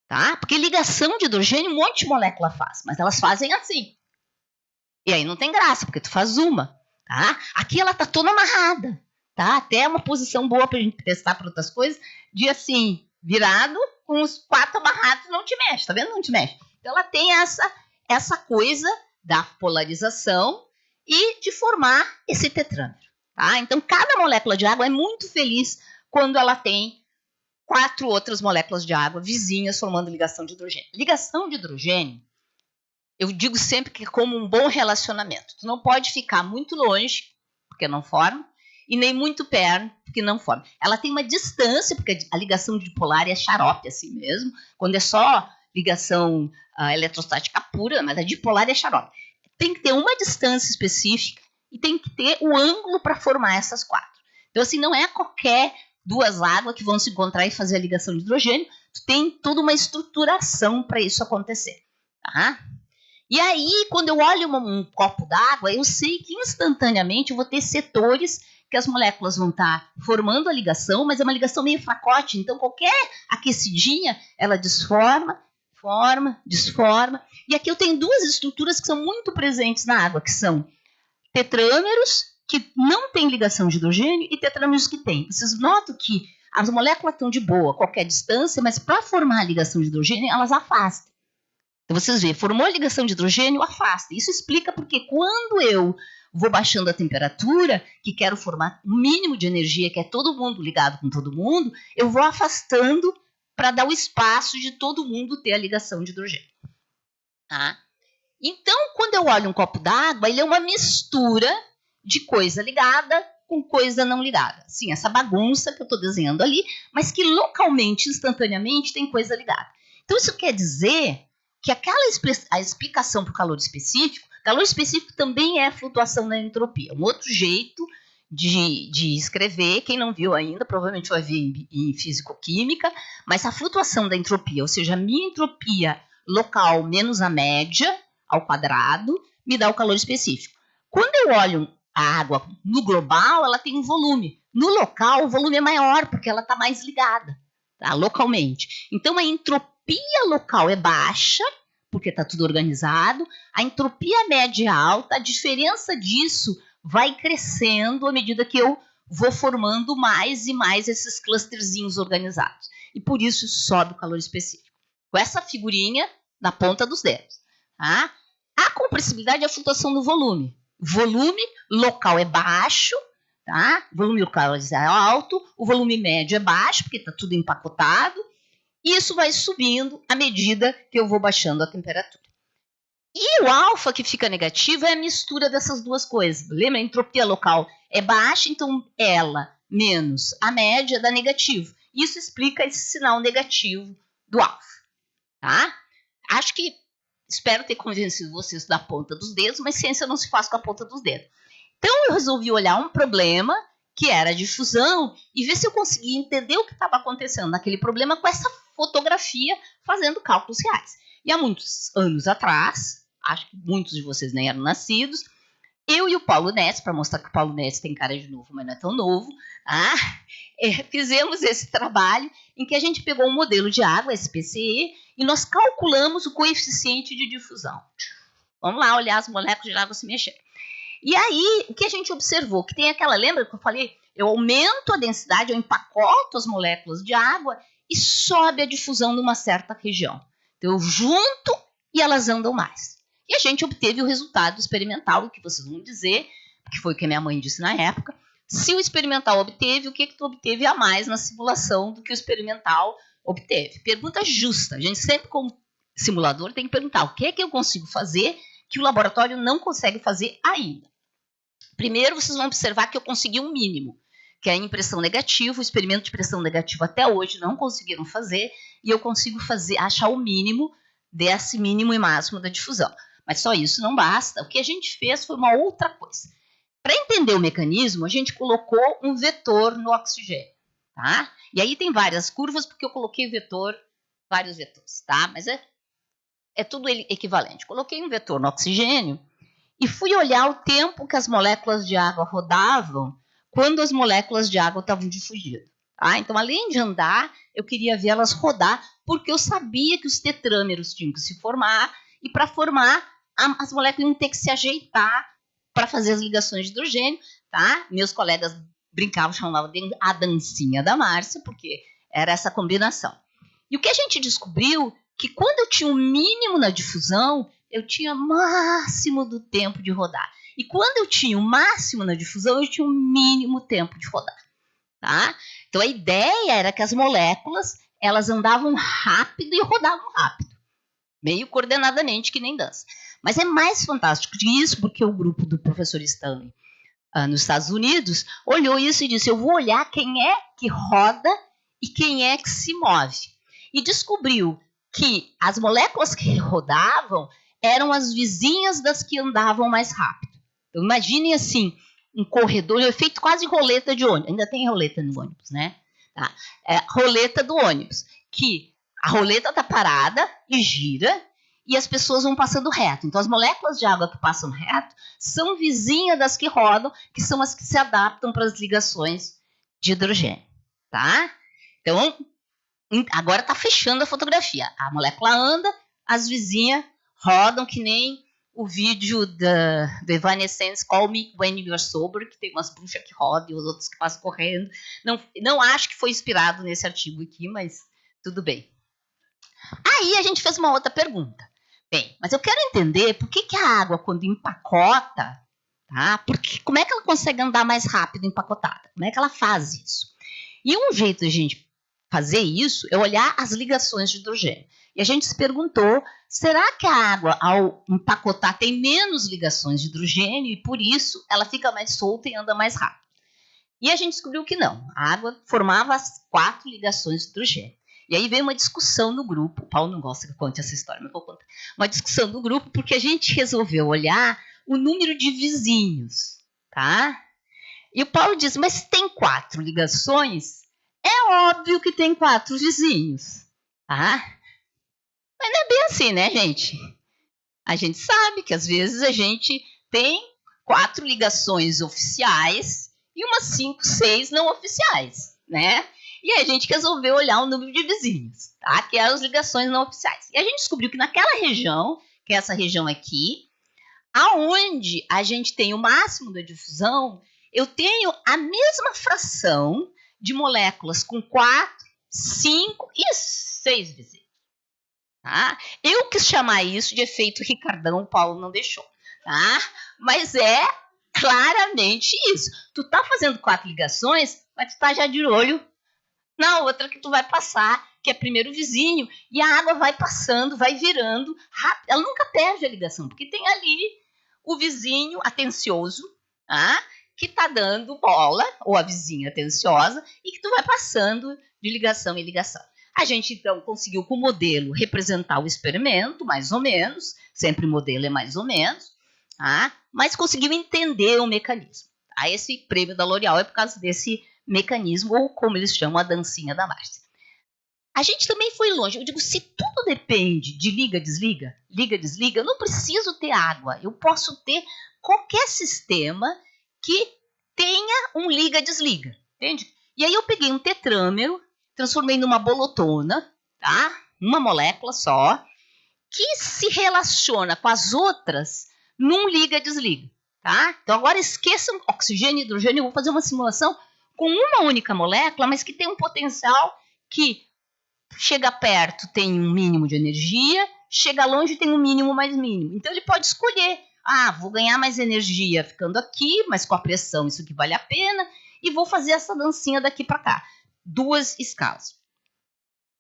Tá? Porque ligação de hidrogênio um monte de molécula faz, mas elas fazem assim. E aí não tem graça, porque tu faz uma. Tá? Aqui ela tá toda amarrada. Tá? Até uma posição boa pra gente testar para outras coisas, de assim, virado, com os 4 amarrados, não te mexe, tá vendo? Não te mexe. Então ela tem essa coisa da polarização e de formar esse tetrâmero. Tá? Então cada molécula de água é muito feliz quando ela tem 4 outras moléculas de água vizinhas formando ligação de hidrogênio. Ligação de hidrogênio, eu digo sempre que é como um bom relacionamento. Tu não pode ficar muito longe, porque não forma, e nem muito perto, porque não forma. Ela tem uma distância, porque a ligação dipolar é xarope assim mesmo, quando é só ligação eletrostática pura, mas a dipolar é xarope. Tem que ter uma distância específica e tem que ter o ângulo para formar essas 4. Então, assim, não é qualquer 2 águas que vão se encontrar e fazer a ligação de hidrogênio, tu tem toda uma estruturação para isso acontecer. Tá? E aí, quando eu olho um copo d'água, eu sei que instantaneamente eu vou ter setores que as moléculas vão estar formando a ligação, mas é uma ligação meio fracote, então qualquer aquecidinha, ela desforma, desforma. E aqui eu tenho 2 estruturas que são muito presentes na água, que são tetrâmeros, que não têm ligação de hidrogênio, e tetrâmeros que têm. Vocês notam que as moléculas estão de boa a qualquer distância, mas para formar a ligação de hidrogênio, elas afastam. Então vocês veem, formou a ligação de hidrogênio, afasta. Isso explica porque quando eu vou baixando a temperatura, que quero formar um mínimo de energia, que é todo mundo ligado com todo mundo, eu vou afastando para dar o espaço de todo mundo ter a ligação de hidrogênio. Tá? Então, quando eu olho um copo d'água, ele é uma mistura de coisa ligada com coisa não ligada. Sim, essa bagunça que eu estou desenhando ali, mas que localmente, instantaneamente, tem coisa ligada. Então, isso quer dizer que a explicação para o calor específico também é flutuação na entropia. Um outro jeito de escrever, quem não viu ainda, provavelmente vai ver em físico-química, mas a flutuação da entropia, ou seja, a minha entropia local menos a média ao quadrado, me dá o calor específico. Quando eu olho a água no global, ela tem um volume. No local, o volume é maior, porque ela está mais ligada, tá? Localmente. Então, a entropia local é baixa, porque está tudo organizado. A entropia média é alta. A diferença disso vai crescendo à medida que eu vou formando mais e mais esses clusterzinhos organizados. E por isso sobe o calor específico. Com essa figurinha na ponta dos dedos. Tá? A compressibilidade é a flutuação do volume. Volume local é baixo, tá? O volume local é alto, o volume médio é baixo, porque está tudo empacotado. E isso vai subindo à medida que eu vou baixando a temperatura. E o alfa que fica negativo é a mistura dessas 2 coisas. Lembra? A entropia local é baixa, então ela menos a média dá negativo. Isso explica esse sinal negativo do alfa. Tá? Espero ter convencido vocês da ponta dos dedos, mas ciência não se faz com a ponta dos dedos. Então eu resolvi olhar um problema que era a difusão e ver se eu conseguia entender o que estava acontecendo naquele problema com essa fotografia, fazendo cálculos reais. E há muitos anos atrás, acho que muitos de vocês nem eram nascidos, eu e o Paulo Nets, para mostrar que o Paulo Nets tem cara de novo, mas não é tão novo, fizemos esse trabalho em que a gente pegou um modelo de água, SPCE, e nós calculamos o coeficiente de difusão. Vamos lá olhar as moléculas de água se mexer. E aí, o que a gente observou? Que tem aquela, lembra que eu falei? Eu aumento a densidade, eu empacoto as moléculas de água e sobe a difusão numa certa região. Então, eu junto e elas andam mais. E a gente obteve o resultado experimental, o que vocês vão dizer, que foi o que a minha mãe disse na época. Se o experimental obteve, o que tu obteve a mais na simulação do que o experimental obteve? Pergunta justa. A gente sempre, como simulador, tem que perguntar o que é que eu consigo fazer que o laboratório não consegue fazer ainda. Primeiro, vocês vão observar que eu consegui um mínimo, que é a impressão negativa. O experimento de pressão negativa até hoje não conseguiram fazer, e eu consigo achar o mínimo desse mínimo e máximo da difusão. Mas só isso não basta. O que a gente fez foi uma outra coisa. Para entender o mecanismo, a gente colocou um vetor no oxigênio, tá? E aí tem várias curvas, porque eu coloquei vários vetores, tá? Mas é tudo equivalente. Coloquei um vetor no oxigênio e fui olhar o tempo que as moléculas de água rodavam quando as moléculas de água estavam difundidas. Tá? Então, além de andar, eu queria ver elas rodar, porque eu sabia que os tetrâmeros tinham que se formar, e para formar, as moléculas iam ter que se ajeitar para fazer as ligações de hidrogênio. Tá? Meus colegas brincavam, chamavam de a dancinha da Márcia, porque era essa combinação. E o que a gente descobriu, que quando eu tinha o mínimo na difusão, eu tinha máximo do tempo de rodar. E quando eu tinha o máximo na difusão, eu tinha o mínimo tempo de rodar. Tá? Então, a ideia era que as moléculas, elas andavam rápido e rodavam rápido. Meio coordenadamente, que nem dança. Mas é mais fantástico que isso, porque o grupo do professor Stanley, nos Estados Unidos, olhou isso e disse, eu vou olhar quem é que roda e quem é que se move. E descobriu que as moléculas que rodavam eram as vizinhas das que andavam mais rápido. Então, imaginem assim, um corredor, um efeito quase roleta de ônibus. Ainda tem roleta no ônibus, né? Tá? Roleta do ônibus, que a roleta está parada e gira e as pessoas vão passando reto. Então, as moléculas de água que passam reto são vizinhas das que rodam, que são as que se adaptam para as ligações de hidrogênio. Tá? Então, agora está fechando a fotografia. A molécula anda, as vizinhas rodam que nem o vídeo do Evanescence, Call Me When You're Sober, que tem umas bruxas que rodam e os outros que passam correndo. Não acho que foi inspirado nesse artigo aqui, mas tudo bem. Aí a gente fez uma outra pergunta. Bem, mas eu quero entender por que a água, quando empacota, tá? Como é que ela consegue andar mais rápido empacotada? Como é que ela faz isso? E um jeito de a gente fazer isso é olhar as ligações de hidrogênio. E a gente se perguntou, será que a água, ao empacotar, tem menos ligações de hidrogênio e por isso ela fica mais solta e anda mais rápido? E a gente descobriu que não. A água formava as 4 ligações de hidrogênio. E aí veio uma discussão no grupo. O Paulo não gosta que eu conte essa história, mas vou contar. Uma discussão no grupo porque a gente resolveu olhar o número de vizinhos, tá? E o Paulo diz, mas tem 4 ligações? É óbvio que tem 4 vizinhos, tá? Mas não é bem assim, né, gente? A gente sabe que às vezes a gente tem 4 ligações oficiais e umas 5, 6 não oficiais, né? E a gente resolveu olhar o número de vizinhos, tá? Que eram as ligações não oficiais. E a gente descobriu que naquela região, que é essa região aqui, aonde a gente tem o máximo da difusão, eu tenho a mesma fração de moléculas com 4, 5 e 6 vizinhos. Tá? Eu quis chamar isso de efeito Ricardão, o Paulo não deixou. Tá? Mas é claramente isso. Tu tá fazendo 4 ligações, mas tu tá já de olho na outra que tu vai passar, que é primeiro vizinho, e a água vai passando, vai virando rápido. Ela nunca perde a ligação, porque tem ali o vizinho atencioso, tá? Que tá dando bola, ou a vizinha atenciosa, e que tu vai passando de ligação em ligação. A gente, então, conseguiu com o modelo representar o experimento, mais ou menos, sempre o modelo é mais ou menos, tá? Mas conseguiu entender o mecanismo. Tá? Esse prêmio da L'Oréal é por causa desse mecanismo, ou como eles chamam, a dancinha da Márcia. A gente também foi longe. Eu digo, se tudo depende de liga-desliga, liga-desliga, eu não preciso ter água. Eu posso ter qualquer sistema que tenha um liga-desliga, entende? E aí eu peguei um tetrâmero, transformei numa bolotona, tá? Uma molécula só, que se relaciona com as outras num liga-desliga, tá? Então agora esqueçam oxigênio e hidrogênio, eu vou fazer uma simulação com uma única molécula, mas que tem um potencial que chega perto tem um mínimo de energia, chega longe tem um mínimo mais mínimo. Então ele pode escolher, vou ganhar mais energia ficando aqui, mas com a pressão isso que vale a pena, e vou fazer essa dancinha daqui para cá. 2 escalas.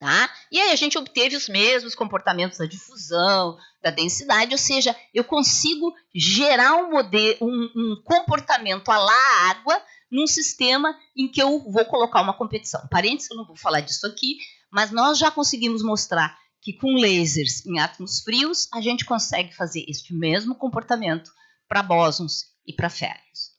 Tá? E aí a gente obteve os mesmos comportamentos da difusão, da densidade, ou seja, eu consigo gerar um comportamento à la água num sistema em que eu vou colocar uma competição. Parênteses, eu não vou falar disso aqui, mas nós já conseguimos mostrar que com lasers em átomos frios, a gente consegue fazer este mesmo comportamento para bósons e para férmions.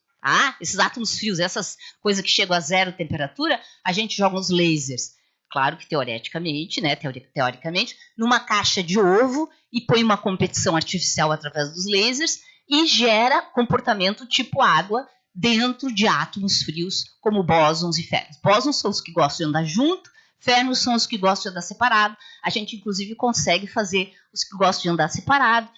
Esses átomos frios, essas coisas que chegam a zero temperatura, a gente joga uns lasers. Claro que teoreticamente, né, teoricamente, numa caixa de ovo e põe uma competição artificial através dos lasers e gera comportamento tipo água dentro de átomos frios, como bósons e férmions. Bósons são os que gostam de andar junto, férmions são os que gostam de andar separado. A gente, inclusive, consegue fazer os que gostam de andar separado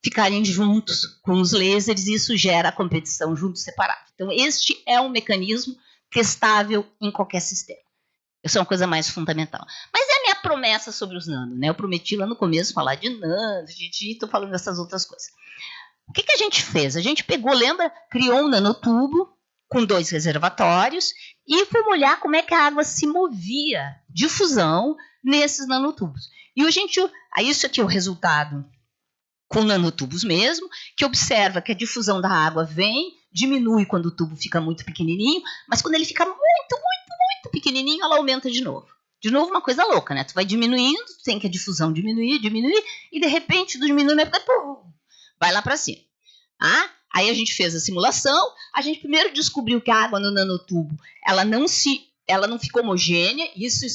ficarem juntos com os lasers e isso gera a competição junto e separado. Então, este é um mecanismo testável em qualquer sistema. Isso é uma coisa mais fundamental. Mas é a minha promessa sobre os nano, né? Eu prometi lá no começo falar de nano, estou falando dessas outras coisas. O que a gente fez? A gente pegou, lembra? Criou um nanotubo com 2 reservatórios e fomos olhar como é que a água se movia de fusão nesses nanotubos. E isso aqui é o resultado com nanotubos mesmo, que observa que a difusão da água diminui quando o tubo fica muito pequenininho, mas quando ele fica muito pequenininho, ela aumenta de novo. De novo, uma coisa louca, né? Tu vai diminuindo, tu tem que a difusão diminuir, e de repente tu diminui, mas vai lá para cima. Aí a gente fez a simulação, a gente primeiro descobriu que a água no nanotubo, ela não ficou homogênea, isso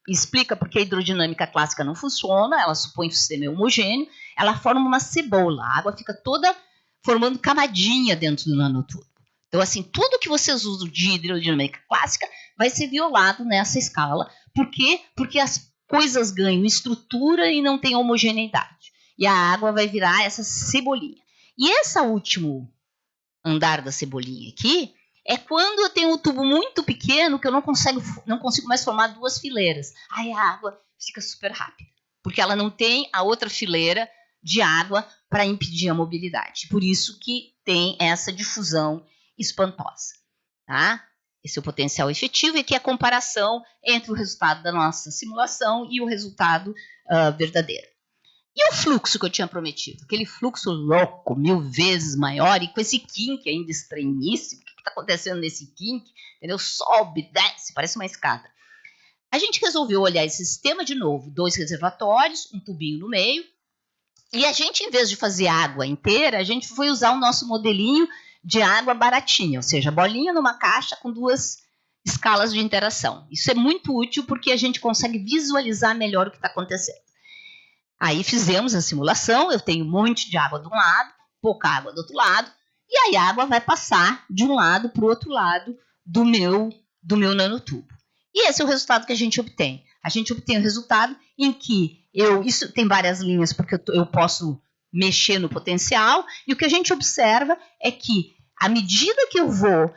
explica porque a hidrodinâmica clássica não funciona, ela supõe que o sistema é homogêneo, ela forma uma cebola, a água fica toda formando camadinha dentro do nanotubo. Então, assim, tudo que vocês usam de hidrodinâmica clássica vai ser violado nessa escala. Por quê? Porque as coisas ganham estrutura e não tem homogeneidade. E a água vai virar essa cebolinha. E esse último andar da cebolinha aqui é quando eu tenho um tubo muito pequeno que eu não consigo mais formar 2 fileiras. Aí a água fica super rápida, porque ela não tem a outra fileira de água para impedir a mobilidade. Por isso que tem essa difusão espantosa. Tá? Esse é o potencial efetivo e aqui é a comparação entre o resultado da nossa simulação e o resultado verdadeiro. E o fluxo que eu tinha prometido? Aquele fluxo louco, 1000 vezes maior, e com esse kink ainda estranhíssimo. O que está acontecendo nesse kink? Entendeu? Sobe, desce, parece uma escada. A gente resolveu olhar esse sistema de novo. 2 reservatórios, um tubinho no meio. E a gente, em vez de fazer água inteira, a gente foi usar o nosso modelinho de água baratinha. Ou seja, bolinha numa caixa com 2 escalas de interação. Isso é muito útil porque a gente consegue visualizar melhor o que está acontecendo. Aí fizemos a simulação, eu tenho um monte de água de um lado, pouca água do outro lado, e aí a água vai passar de um lado para o outro lado do meu nanotubo. E esse é o resultado que a gente obtém. A gente obtém o resultado em que isso tem várias linhas, porque eu posso mexer no potencial, e o que a gente observa é que, à medida que eu vou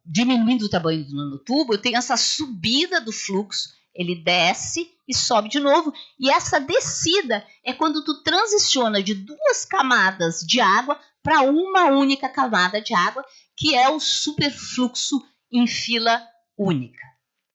diminuindo o tamanho do nanotubo, eu tenho essa subida do fluxo, ele desce e sobe de novo. E essa descida é quando tu transiciona de 2 camadas de água para uma única camada de água, que é o superfluxo em fila única.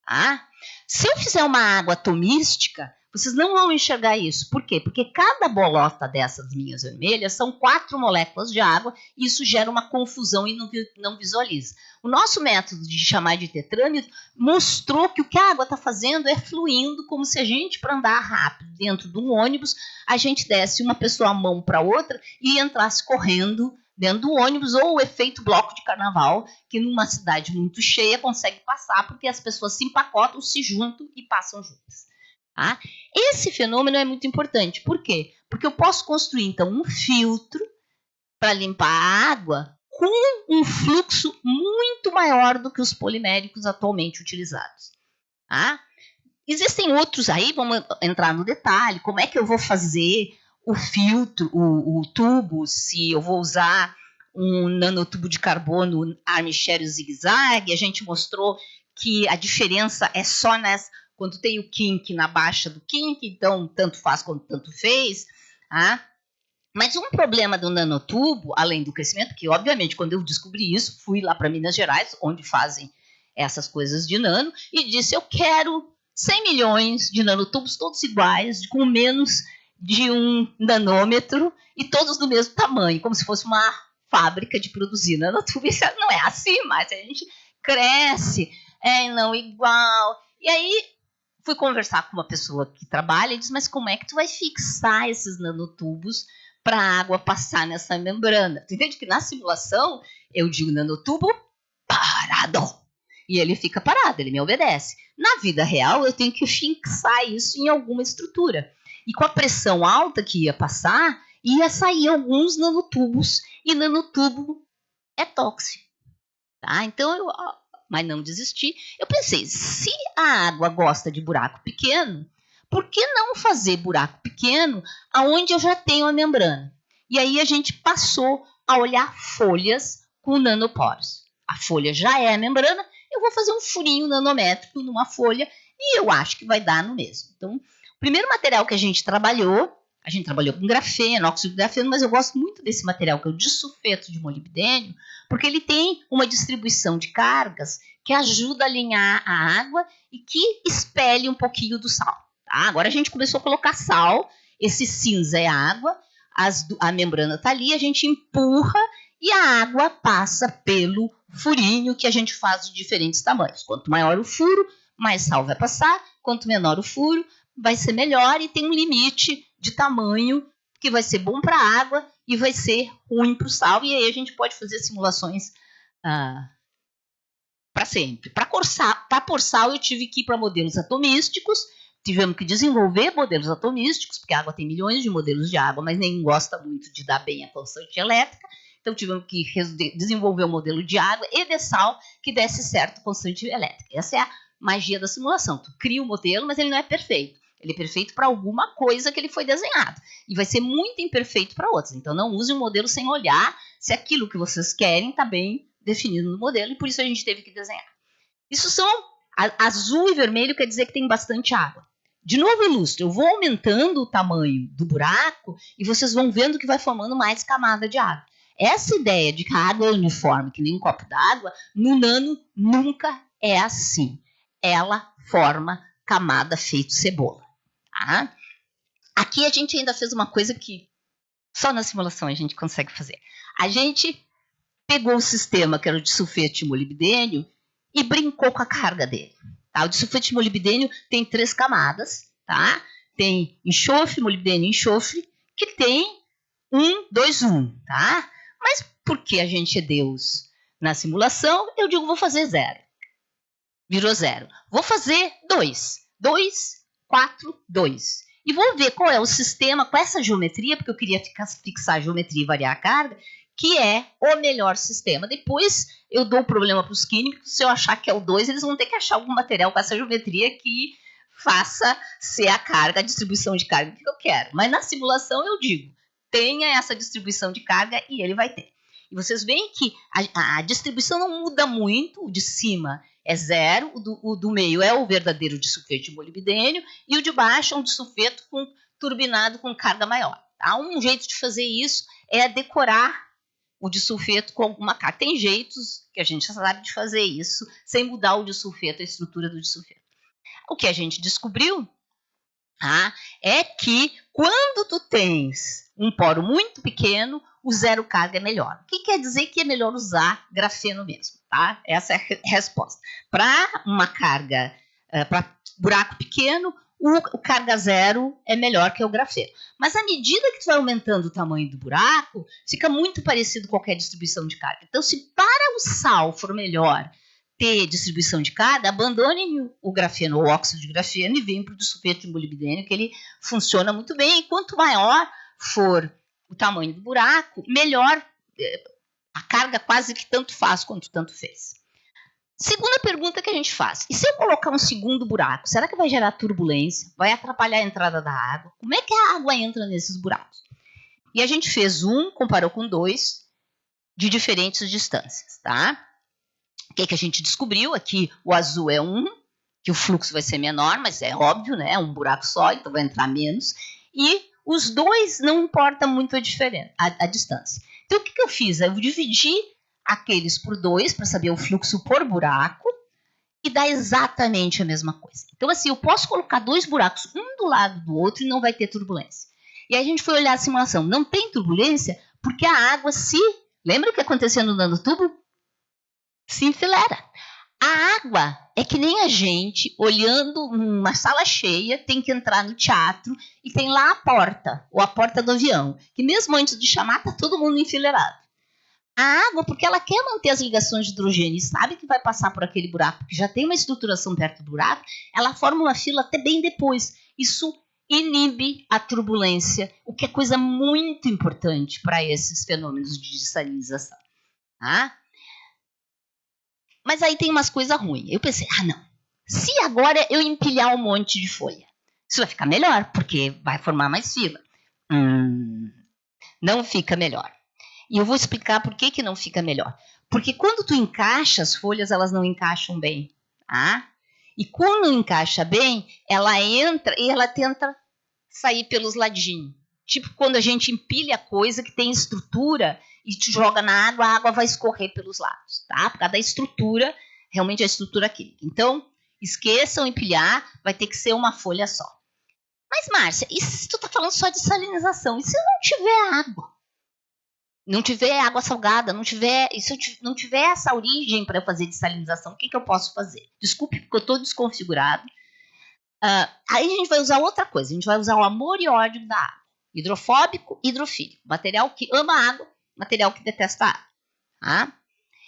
Tá? Se eu fizer uma água atomística, vocês não vão enxergar isso. Por quê? Porque cada bolota dessas linhas vermelhas são 4 moléculas de água e isso gera uma confusão e não visualiza. O nosso método de chamar de tetrâmetro mostrou que o que a água está fazendo é fluindo como se a gente, para andar rápido dentro de um ônibus, a gente desse uma pessoa a mão para outra e entrasse correndo dentro do ônibus, ou o efeito bloco de carnaval, que numa cidade muito cheia consegue passar porque as pessoas se empacotam, se juntam e passam juntas. Tá? Esse fenômeno é muito importante. Por quê? Porque eu posso construir, então, um filtro para limpar a água com um fluxo muito maior do que os poliméricos atualmente utilizados. Tá? Existem outros aí, vamos entrar no detalhe, como é que eu vou fazer o filtro, o tubo, se eu vou usar um nanotubo de carbono armichério zigue-zague. A gente mostrou que a diferença é só quando tem o kink na baixa do kink, então tanto faz quanto tanto fez. Tá? Mas um problema do nanotubo, além do crescimento, que obviamente quando eu descobri isso, fui lá para Minas Gerais, onde fazem essas coisas de nano, e disse, eu quero 100 milhões de nanotubos, todos iguais, com menos de 1 nanômetro, e todos do mesmo tamanho, como se fosse uma fábrica de produzir nanotubo. Isso não é assim, mas a gente cresce, não igual. E aí fui conversar com uma pessoa que trabalha e disse, mas como é que tu vai fixar esses nanotubos para a água passar nessa membrana. Tu entende que na simulação eu digo nanotubo parado. E ele fica parado, ele me obedece. Na vida real, eu tenho que fixar isso em alguma estrutura. E com a pressão alta que ia passar, ia sair alguns nanotubos. E nanotubo é tóxico. Tá? Então, mas não desisti. Eu pensei, se a água gosta de buraco pequeno, por que não fazer buraco pequeno aonde eu já tenho a membrana? E aí a gente passou a olhar folhas com nanoporos. A folha já é a membrana, eu vou fazer um furinho nanométrico numa folha e eu acho que vai dar no mesmo. Então, o primeiro material que a gente trabalhou com grafeno, óxido de grafeno, mas eu gosto muito desse material, que é o disulfeto de molibdênio, porque ele tem uma distribuição de cargas que ajuda a alinhar a água e que expele um pouquinho do sal. Tá? Agora a gente começou a colocar sal, esse cinza é a água, a membrana está ali, a gente empurra e a água passa pelo furinho que a gente faz de diferentes tamanhos. Quanto maior o furo, mais sal vai passar. Quanto menor o furo, vai ser melhor e tem um limite de tamanho que vai ser bom para a água e vai ser ruim para o sal. E aí a gente pode fazer simulações para sempre. Para pôr sal, eu tive que ir para modelos atomísticos. Tivemos que desenvolver modelos atomísticos, porque a água tem milhões de modelos de água, mas nenhum gosta muito de dar bem a constante elétrica. Então, tivemos que desenvolver um modelo de água e de sal que desse certo a constante elétrica. Essa é a magia da simulação. Tu cria o modelo, mas ele não é perfeito. Ele é perfeito para alguma coisa que ele foi desenhado. E vai ser muito imperfeito para outras. Então, não use um modelo sem olhar se aquilo que vocês querem está bem definido no modelo. E por isso a gente teve que desenhar. Isso são... Azul e vermelho quer dizer que tem bastante água. De novo, ilustro. Eu vou aumentando o tamanho do buraco e vocês vão vendo que vai formando mais camada de água. Essa ideia de que a água é uniforme, que nem um copo d'água, no nano nunca é assim. Ela forma camada feito cebola. Tá? Aqui a gente ainda fez uma coisa que só na simulação a gente consegue fazer. A gente pegou o sistema que era o disulfeto de molibdênio e brincou com a carga dele. Tá? O disulfeto de molibdênio tem 3 camadas. Tá? Tem enxofre, molibdênio e enxofre, que tem 1, 2, 1. Tá? Mas porque a gente é Deus na simulação, eu digo vou fazer 0. Virou 0. Vou fazer 2. 2, 4, 2. E vou ver qual é o sistema com essa geometria, porque eu queria fixar a geometria e variar a carga, que é o melhor sistema. Depois eu dou o problema para os químicos, se eu achar que é o 2, eles vão ter que achar algum material com essa geometria que faça ser a carga, a distribuição de carga que eu quero. Mas na simulação eu digo, tenha essa distribuição de carga e ele vai ter. E vocês veem que a distribuição não muda muito, o de cima é 0, o do meio é o verdadeiro disulfeto de molibdênio e o de baixo é um disulfeto turbinado com carga maior. Tá? Um jeito de fazer isso é decorar o disulfeto com alguma carga. Tem jeitos que a gente já sabe de fazer isso sem mudar o disulfeto, a estrutura do disulfeto. O que a gente descobriu é que quando tu tens um poro muito pequeno, o 0 carga é melhor. O que quer dizer que é melhor usar grafeno mesmo? Tá? Essa é a resposta. Para uma carga, para buraco pequeno, o carga 0 é melhor que o grafeno. Mas à medida que tu vai aumentando o tamanho do buraco, fica muito parecido com qualquer distribuição de carga. Então, se para o sal for melhor ter distribuição de carga, abandonem o grafeno ou óxido de grafeno e venham para o disulfeto de molibdênio, que ele funciona muito bem. E quanto maior for o tamanho do buraco, melhor, a carga quase que tanto faz quanto tanto fez. Segunda pergunta que a gente faz, e se eu colocar um segundo buraco, será que vai gerar turbulência? Vai atrapalhar a entrada da água? Como é que a água entra nesses buracos? E a gente fez comparou com 2, de diferentes distâncias, tá? O que a gente descobriu aqui? O azul é 1, que o fluxo vai ser menor, mas é óbvio, né? É um buraco só, então vai entrar menos. E os 2 não importa muito a diferença, a distância. Então, o que eu fiz? Eu dividi aqueles por 2 para saber o fluxo por buraco e dá exatamente a mesma coisa. Então, assim, eu posso colocar 2 buracos, um do lado do outro e não vai ter turbulência. E aí a gente foi olhar a simulação. Não tem turbulência porque a água se... Lembra o que aconteceu no nanotubo? Se enfileira. A água é que nem a gente, olhando uma sala cheia, tem que entrar no teatro e tem lá a porta, ou a porta do avião, que mesmo antes de chamar, tá todo mundo enfileirado. A água, porque ela quer manter as ligações de hidrogênio e sabe que vai passar por aquele buraco, que já tem uma estruturação perto do buraco, ela forma uma fila até bem depois. Isso inibe a turbulência, o que é coisa muito importante para esses fenômenos de dessalinização. Tá? Mas aí tem umas coisas ruins. Eu pensei, não. Se agora eu empilhar um monte de folha, isso vai ficar melhor, porque vai formar mais fila. Não fica melhor. E eu vou explicar por que não fica melhor. Porque quando tu encaixa as folhas, elas não encaixam bem. Tá? E quando não encaixa bem, ela entra e ela tenta sair pelos ladinhos. Tipo quando a gente empilha coisa que tem estrutura e te joga na água, a água vai escorrer pelos lados, tá? Por causa da estrutura, realmente a estrutura química. Então, esqueçam empilhar, vai ter que ser uma folha só. Mas, Márcia, e se tu tá falando só de salinização? E se não tiver água? Não tiver água salgada, e se eu não tiver essa origem para eu fazer dessalinização, o que eu posso fazer? Desculpe, porque eu estou desconfigurado. Aí a gente vai usar outra coisa, a gente vai usar o amor e ódio da água. Hidrofóbico, hidrofílico. Material que ama água, material que detesta água. Tá?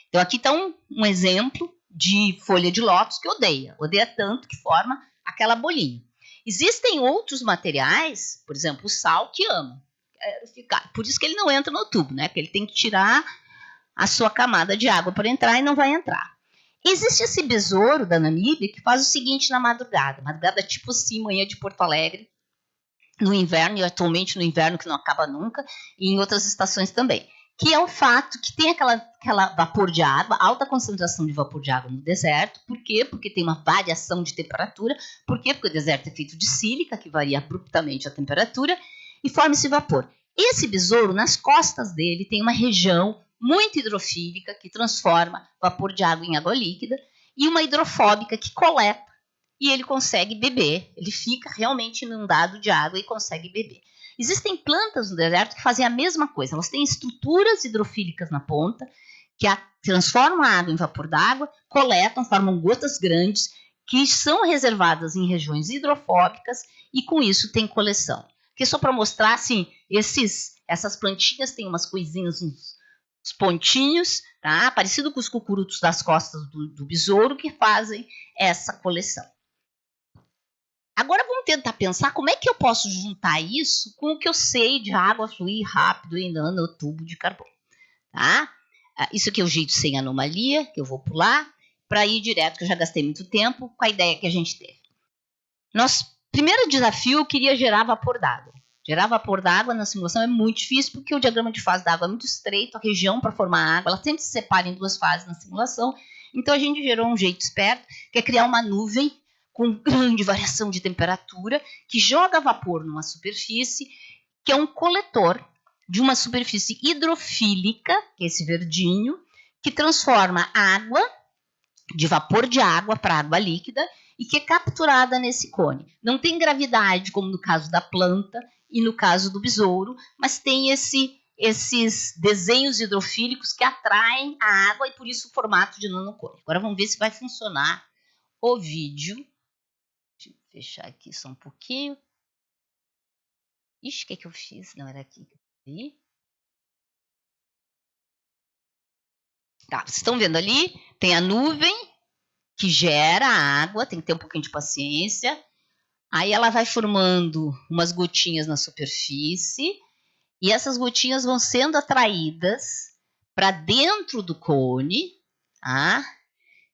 Então aqui está um exemplo de folha de lótus que odeia tanto que forma aquela bolinha. Existem outros materiais, por exemplo, o sal, que ama. Por isso que ele não entra no tubo, né? Porque ele tem que tirar a sua camada de água para entrar e não vai entrar. Existe esse besouro da Namíbia que faz o seguinte na madrugada tipo assim, manhã de Porto Alegre, no inverno, e atualmente no inverno que não acaba nunca, e em outras estações também, que é o fato que tem aquela vapor de água, alta concentração de vapor de água no deserto. Por quê? Porque tem uma variação de temperatura. Por quê? Porque o deserto é feito de sílica, que varia abruptamente a temperatura, e forma esse vapor. Esse besouro, nas costas dele, tem uma região muito hidrofílica, que transforma vapor de água em água líquida, e uma hidrofóbica que coleta, e ele consegue beber. Ele fica realmente inundado de água e consegue beber. Existem plantas no deserto que fazem a mesma coisa. Elas têm estruturas hidrofílicas na ponta, que transformam a água em vapor d'água, coletam, formam gotas grandes, que são reservadas em regiões hidrofóbicas, e com isso tem coleção. Que só para mostrar, assim, essas plantinhas têm umas coisinhas, uns pontinhos, tá? Parecido com os cucurutos das costas do besouro, que fazem essa coleção. Agora vamos tentar pensar como é que eu posso juntar isso com o que eu sei de água fluir rápido em nanotubos de carbono. Tá? Isso aqui é o jeito sem anomalia, que eu vou pular, para ir direto, que eu já gastei muito tempo com a ideia que a gente teve. Nosso primeiro desafio, eu queria gerar vapor d'água. Gerar vapor d'água na simulação é muito difícil, porque o diagrama de fase da água é muito estreito, a região para formar água, ela sempre se separa em duas fases na simulação. Então a gente gerou um jeito esperto, que é criar uma nuvem com grande variação de temperatura, que joga vapor numa superfície, que é um coletor de uma superfície hidrofílica, que é esse verdinho, que transforma água, de vapor de água para água líquida, e que é capturada nesse cone. Não tem gravidade, como no caso da planta e no caso do besouro, mas tem esses desenhos hidrofílicos que atraem a água, e por isso o formato de nanocone. Agora vamos ver se vai funcionar o vídeo. Deixa eu fechar aqui só um pouquinho. Ixi, o que eu fiz? Não, era aqui que eu vi. Tá, vocês estão vendo ali? Tem a nuvem que gera a água, tem que ter um pouquinho de paciência. Aí ela vai formando umas gotinhas na superfície, e essas gotinhas vão sendo atraídas para dentro do cone, tá?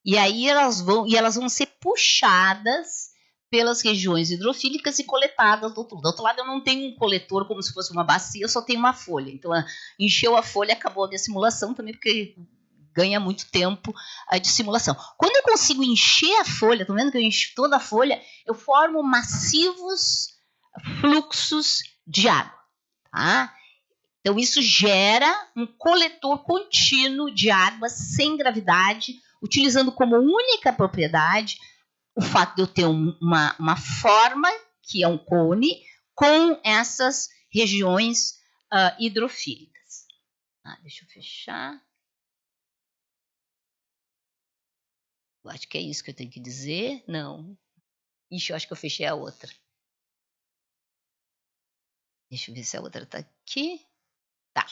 E aí elas vão ser puxadas pelas regiões hidrofílicas e coletadas do outro lado. Do outro lado eu não tenho um coletor como se fosse uma bacia, eu só tenho uma folha. Então encheu a folha, acabou a minha simulação também, porque ganha muito tempo de simulação. Quando eu consigo encher a folha, estão vendo que eu encho toda a folha, eu formo massivos fluxos de água. Tá? Então isso gera um coletor contínuo de água sem gravidade, utilizando como única propriedade o fato de eu ter uma forma, que é um cone, com essas regiões hidrofílicas. Deixa eu fechar. Eu acho que é isso que eu tenho que dizer. Não. Ixi, eu acho que eu fechei a outra. Deixa eu ver se a outra tá aqui. Tá.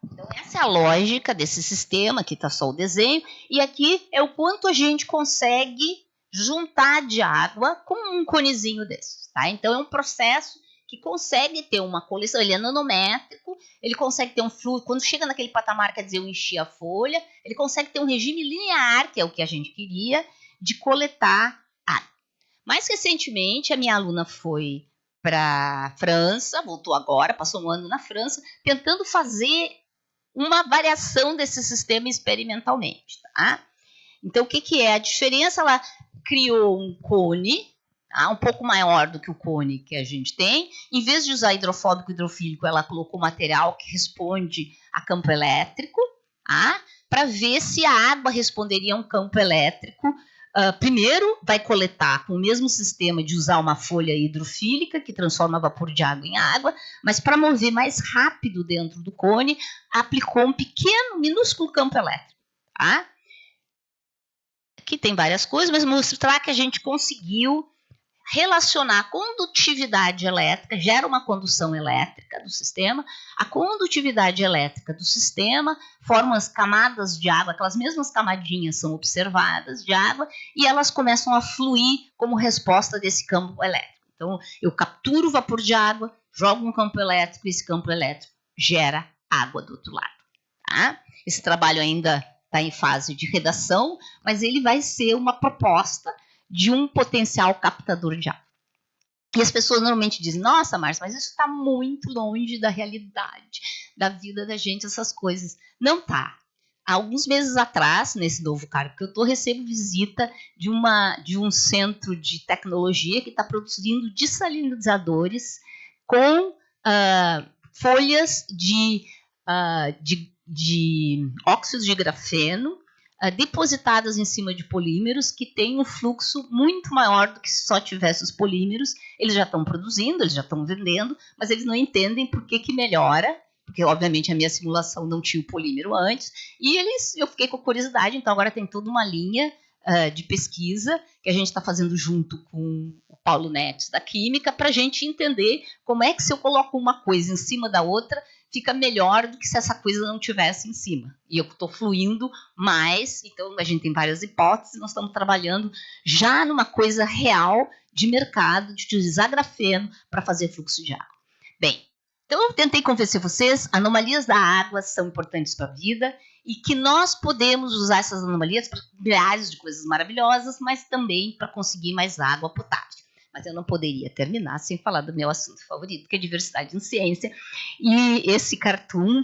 Então, essa é a lógica desse sistema. Aqui está só o desenho. E aqui é o quanto a gente consegue juntar de água com um conezinho desses. Tá? Então, é um processo que consegue ter uma coleção. Ele é nanométrico, ele consegue ter um fluxo. Quando chega naquele patamar, quer dizer, eu enchi a folha, ele consegue ter um regime linear, que é o que a gente queria, de coletar água. Mais recentemente, a minha aluna foi para a França, voltou agora, passou um ano na França, tentando fazer uma variação desse sistema experimentalmente. Tá? Então, o que é a diferença? Ela criou um cone, tá? Um pouco maior do que o cone que a gente tem. Em vez de usar hidrofóbico e hidrofílico, ela colocou material que responde a campo elétrico, tá? Para ver se a água responderia a um campo elétrico. Primeiro, vai coletar com o mesmo sistema de usar uma folha hidrofílica, que transforma vapor de água em água, mas para mover mais rápido dentro do cone, aplicou um pequeno, minúsculo campo elétrico. Tá? Aqui tem várias coisas, mas mostrar que a gente conseguiu relacionar a condutividade elétrica, gera uma condução elétrica do sistema, a condutividade elétrica do sistema forma as camadas de água, aquelas mesmas camadinhas são observadas de água e elas começam a fluir como resposta desse campo elétrico. Então, eu capturo o vapor de água, jogo um campo elétrico e esse campo elétrico gera água do outro lado. Tá? Esse trabalho ainda está em fase de redação, mas ele vai ser uma proposta de um potencial captador de água. E as pessoas normalmente dizem, nossa, Márcia, mas isso está muito longe da realidade, da vida da gente, essas coisas. Não está. Há alguns meses atrás, nesse novo cargo que eu estou, recebo visita de um centro de tecnologia que está produzindo dessalinizadores com folhas de óxidos de grafeno depositadas em cima de polímeros que têm um fluxo muito maior do que se só tivesse os polímeros. Eles já estão produzindo, eles já estão vendendo, mas eles não entendem por que melhora, porque obviamente a minha simulação não tinha o polímero antes, e eu fiquei com curiosidade, então agora tem toda uma linha de pesquisa que a gente está fazendo junto com o Paulo Netes da Química para a gente entender como é que se eu coloco uma coisa em cima da outra, fica melhor do que se essa coisa não tivesse em cima. E eu estou fluindo mais, então a gente tem várias hipóteses, nós estamos trabalhando já numa coisa real de mercado, de utilizar grafeno para fazer fluxo de água. Bem, então eu tentei convencer vocês, anomalias da água são importantes para a vida e que nós podemos usar essas anomalias para milhares de coisas maravilhosas, mas também para conseguir mais água potável. Mas eu não poderia terminar sem falar do meu assunto favorito, que é diversidade em ciência. E esse cartoon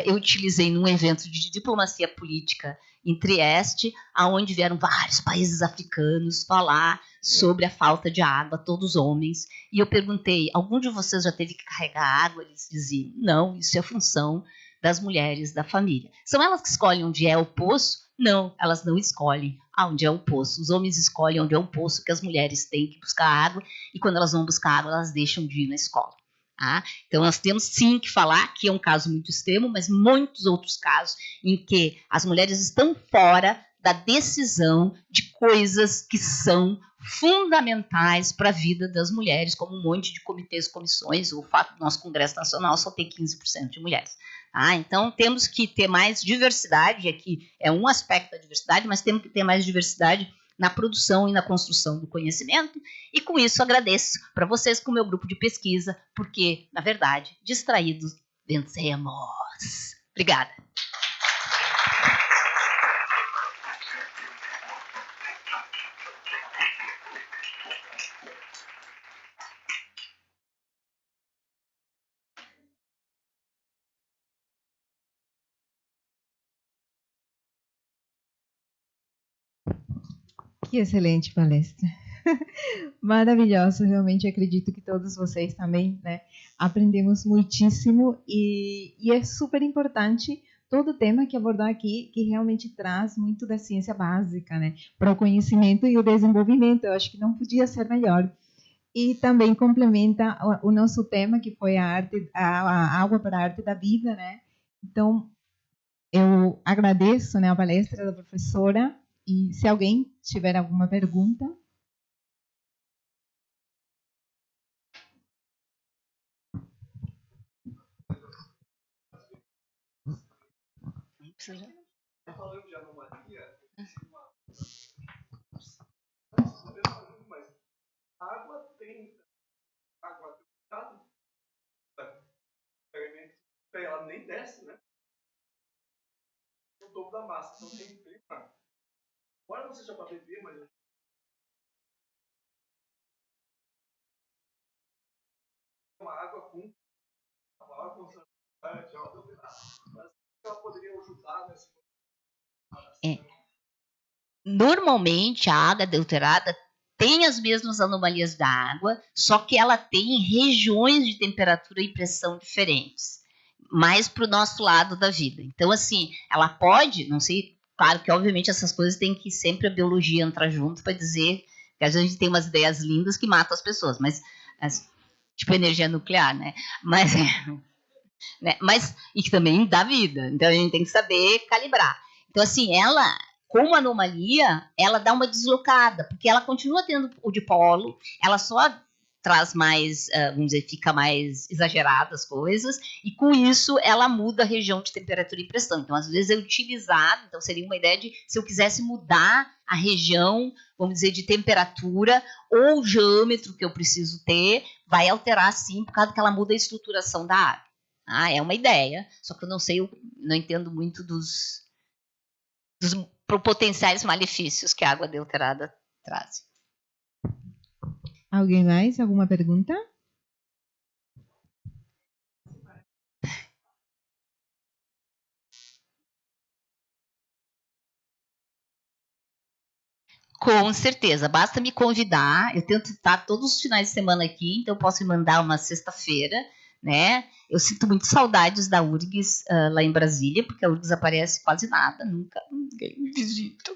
eu utilizei num evento de diplomacia política em Trieste, onde vieram vários países africanos falar sobre a falta de água, todos homens. E eu perguntei, algum de vocês já teve que carregar água? Eles diziam, não, isso é função das mulheres da família. São elas que escolhem onde é o poço? Não, elas não escolhem onde é o poço. Os homens escolhem onde é o poço, que as mulheres têm que buscar água, e quando elas vão buscar água, elas deixam de ir na escola. Tá? Então, nós temos sim que falar que é um caso muito extremo, mas muitos outros casos em que as mulheres estão fora da decisão de coisas que são fundamentais para a vida das mulheres, como um monte de comitês, comissões, o fato do nosso Congresso Nacional só ter 15% de mulheres. Tá? Então, temos que ter mais diversidade, aqui é um aspecto da diversidade, mas temos que ter mais diversidade na produção e na construção do conhecimento. E com isso agradeço para vocês com o meu grupo de pesquisa, porque, na verdade, distraídos vencemos. Obrigada. Que excelente palestra. Maravilhoso, realmente acredito que todos vocês também, né, aprendemos muitíssimo e é super importante todo o tema que abordou aqui, que realmente traz muito da ciência básica, né, para o conhecimento e o desenvolvimento. Eu acho que não podia ser melhor. e também complementa o nosso tema, que foi a água para a arte da vida, né? Então, eu agradeço, né, a palestra da professora, e se alguém tiver alguma pergunta... Falando de anomalia, mas água tem água ela nem desce, né? No topo da massa, então tem mar. Agora não seja para beber, mas uma água com a maior concentração de alta mas ela poderia ajudar nesse Normalmente, a água adulterada tem as mesmas anomalias da água, só que ela tem regiões de temperatura e pressão diferentes, mais para o nosso lado da vida. Então, assim, ela pode, não sei, claro que obviamente essas coisas tem que sempre a biologia entrar junto para dizer que a gente tem umas ideias lindas que matam as pessoas, mas tipo energia nuclear, né? Mas e que também dá vida. Então a gente tem que saber calibrar. Então, assim, ela, como anomalia, ela dá uma deslocada, porque ela continua tendo o dipolo, ela só traz mais, vamos dizer, fica mais exagerada as coisas, e com isso ela muda a região de temperatura e pressão. Então, às vezes é utilizado, então seria uma ideia de, se eu quisesse mudar a região, vamos dizer, de temperatura ou diâmetro que eu preciso ter, vai alterar sim, por causa que ela muda a estruturação da água. É uma ideia, só que eu não sei, eu não entendo muito dos potenciais malefícios que a água adulterada traz. Alguém mais? Alguma pergunta? Com certeza, basta me convidar. Eu tento estar todos os finais de semana aqui, então eu posso me mandar uma sexta-feira, né? Eu sinto muito saudades da URGS lá em Brasília, porque a URGS aparece quase nada, nunca ninguém visita.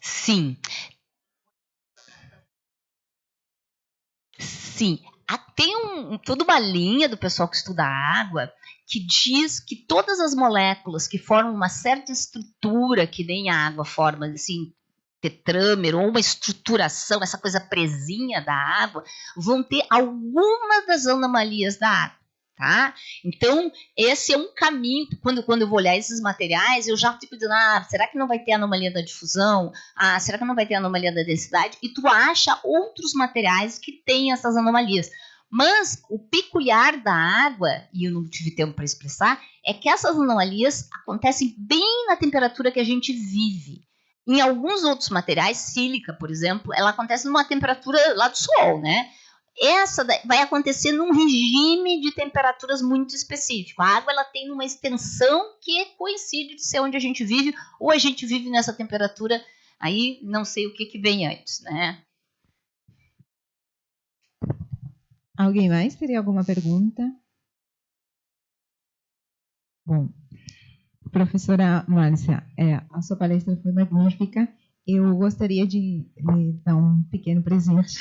Sim. Sim. Tem toda uma linha do pessoal que estuda a água que diz que todas as moléculas que formam uma certa estrutura, que nem a água forma, assim, tetrâmero, ou uma estruturação, essa coisa presinha da água, vão ter algumas das anomalias da água. Tá? Então, esse é um caminho. Quando eu vou olhar esses materiais, eu já fico dizendo, será que não vai ter anomalia da difusão? Será que não vai ter anomalia da densidade? E tu acha outros materiais que têm essas anomalias. Mas o peculiar da água, e eu não tive tempo para expressar, é que essas anomalias acontecem bem na temperatura que a gente vive. Em alguns outros materiais, sílica, por exemplo, ela acontece numa temperatura lá do Sol, né? Essa vai acontecer num regime de temperaturas muito específico. A água ela tem uma extensão que coincide de ser onde a gente vive, ou a gente vive nessa temperatura, aí não sei o que vem antes, né? Alguém mais teria alguma pergunta? Bom, professora Márcia, a sua palestra foi magnífica. Eu gostaria de lhe dar um pequeno presente.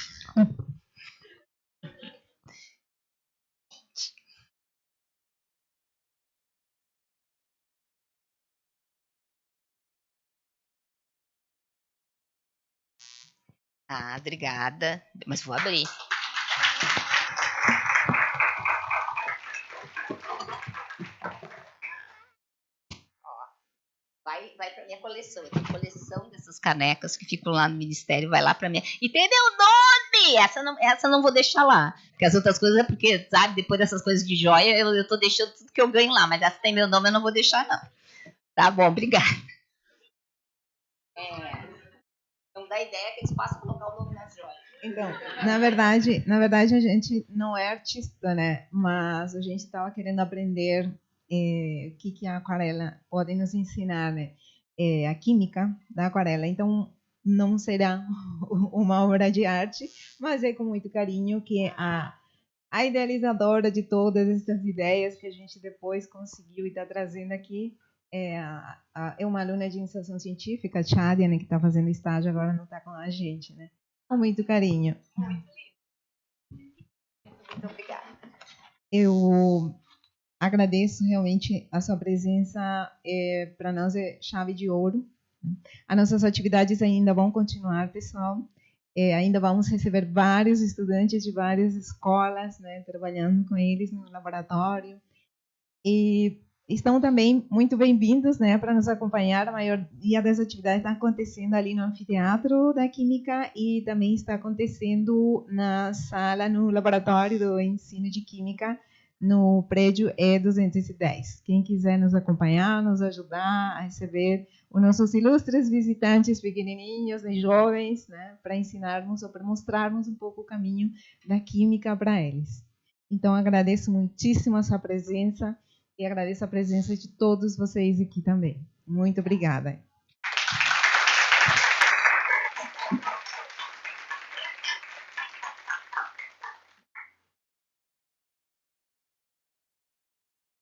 Obrigada. Mas vou abrir. Vai para minha coleção. Eu tenho coleção dessas canecas que ficam lá no ministério, vai lá para minha. E tem meu nome! Essa não vou deixar lá. Porque as outras coisas é porque, sabe, depois dessas coisas de joia, eu tô deixando tudo que eu ganho lá. Mas essa tem meu nome, eu não vou deixar, não. Tá bom, obrigada. Não dá ideia que eles passam a colocar o nome nas joias. Então, na verdade a gente não é artista, né? Mas a gente estava querendo aprender o que a aquarela pode nos ensinar, né? A química da aquarela. Então, não será uma obra de arte, mas é com muito carinho que a idealizadora de todas essas ideias que a gente depois conseguiu e está trazendo aqui é uma aluna de iniciação científica, a Chádia, né, que está fazendo estágio agora, não está com a gente, né? Com muito carinho. Muito obrigada. Eu agradeço realmente a sua presença, para nós é chave de ouro. As nossas atividades ainda vão continuar, pessoal. Ainda vamos receber vários estudantes de várias escolas, né, trabalhando com eles no laboratório. E estão também muito bem-vindos, né, para nos acompanhar. A maioria das atividades está acontecendo ali no anfiteatro da Química e também está acontecendo na sala, no laboratório do ensino de Química, no prédio E210. Quem quiser nos acompanhar, nos ajudar a receber os nossos ilustres visitantes pequenininhos e jovens, né, para ensinarmos ou para mostrarmos um pouco o caminho da Química para eles. Então, agradeço muitíssimo a sua presença e agradeço a presença de todos vocês aqui também. Muito obrigada.